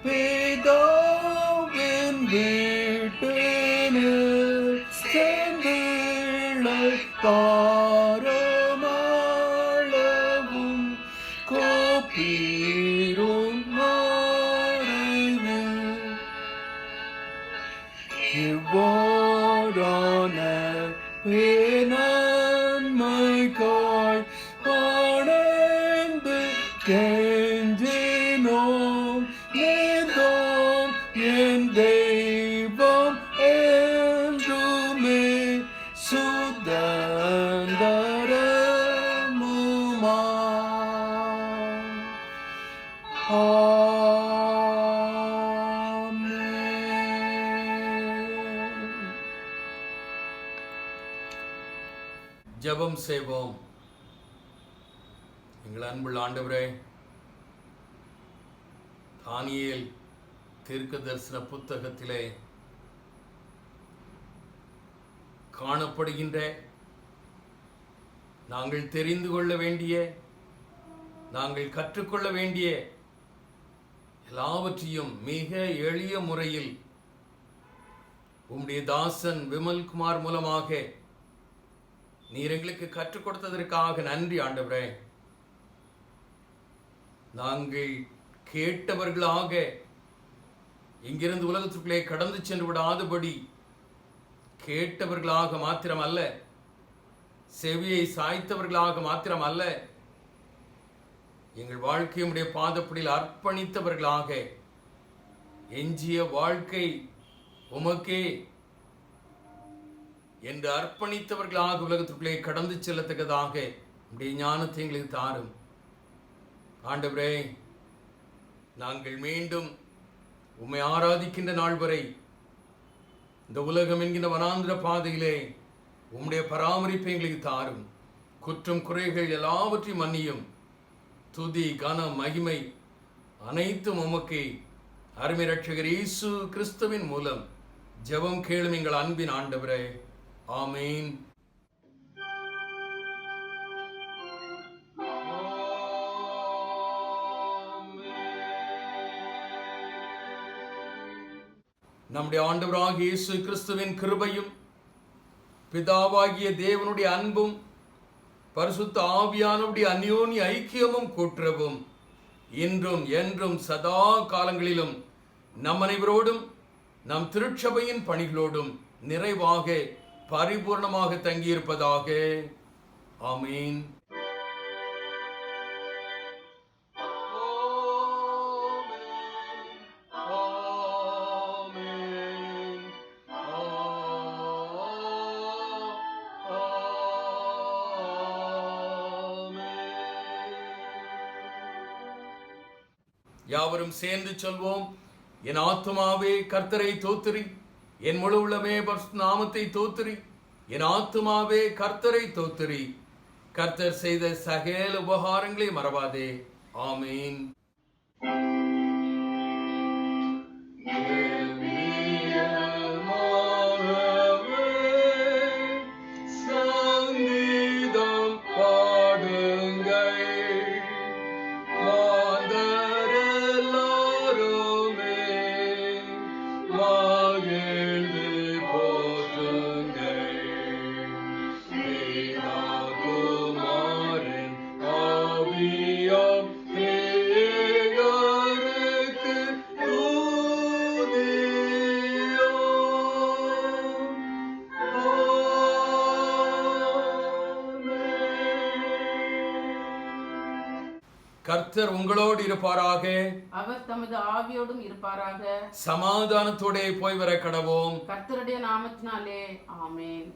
பிதாவின் வீட்டினில் செந்திழைப்பாரமளவும் கோப்பீரும் மறைவில். இவ்வாறான பேனன்மைக்காய் பணிந்து கெஞ்சினோம், நீர்தாம் என் தெய்வம் என்றுமே சுதந்தரமுமாம். ஆமென். ஜெபம் செய்வோம். எங்கள் அன்புள்ள ஆண்டவரே, தானியேல் தீர்க்க தரிசன புத்தகத்திலே காணப்படுகின்ற நாங்கள் தெரிந்து கொள்ள வேண்டிய, நாங்கள் கற்றுக்கொள்ள வேண்டிய எல்லாவற்றையும் மிக எளிய முறையில் உம்முடைய தாசன் விமல்குமார் மூலமாக நீர் எங்களுக்கு கற்றுக் கொடுத்ததற்காக நன்றி ஆண்டவரே. நாங்கள் கேட்டவர்களாக இங்கிருந்து உலகத்துக்குள்ளே கடந்து சென்று விடாதபடி கேட்டவர்களாக மாத்திரம் அல்ல, செவியை சாய்த்தவர்களாக மாத்திரம் அல்ல, எங்கள் வாழ்க்கையுடைய பாதப்படியில் அர்ப்பணித்தவர்களாக எஞ்சிய வாழ்க்கை உமக்கே என்று அர்ப்பணித்தவர்களாக உலகத்திற்குள்ளே கடந்து செல்லத்தக்கதாக உடைய ஞானத்தை எங்களுக்கு தாரும் ஆண்டவரே. நாங்கள் மீண்டும் உம்மை ஆராதிக்கின்ற நாள் வரை இந்த உலகம் என்கின்ற வனாந்திர பாதையிலே உம்முடைய பராமரிப்பை எங்களுக்கு தாரும். குற்றம் குறைகள் எல்லாவற்றையும் மன்னியும். துதி கன மகிமை அனைத்தும் உமக்கே. அருமை ரட்சகர் இயேசு கிறிஸ்துவின் மூலம் ஜெபம் கேளும் எங்கள் அன்பின் ஆண்டவரே. ஆமீன். நம்முடைய ஆண்டவராகிய இயேசு கிறிஸ்துவின் கிருபையும் பிதாவாகிய தேவனுடைய அன்பும் பரிசுத்த ஆவியானவருடைய அந்யோன்ய ஐக்கியமும் கூட்டுறவும் இன்றும் என்றும் சதா காலங்களிலும் நம் அனைவரோடும் நம் திருச்சபையின் பணிகளோடும் நிறைவாக பரிபூர்ணமாக தங்கியிருப்பதாக. ஆமீன். யாவரும் சேர்ந்து சொல்வோம். என் ஆத்துமாவே கர்த்தரை தோத்திரி, என் முழு உள்ளமே பரிசுத்த நாமத்தை தோத்திரி. என் ஆத்துமாவே கர்த்தரை தோத்திரி, கர்த்தர் செய்த சகல உபகாரங்களை மறவாதே. ஆமீன். கர்த்தர் உங்களோடு இருப்பாராக. அவர் தமது ஆவியோடும் இருப்பாராக. சமாதானத்தோட போய் வர கடவோம். கர்த்தருடைய நாமத்தினாலே ஆமென்.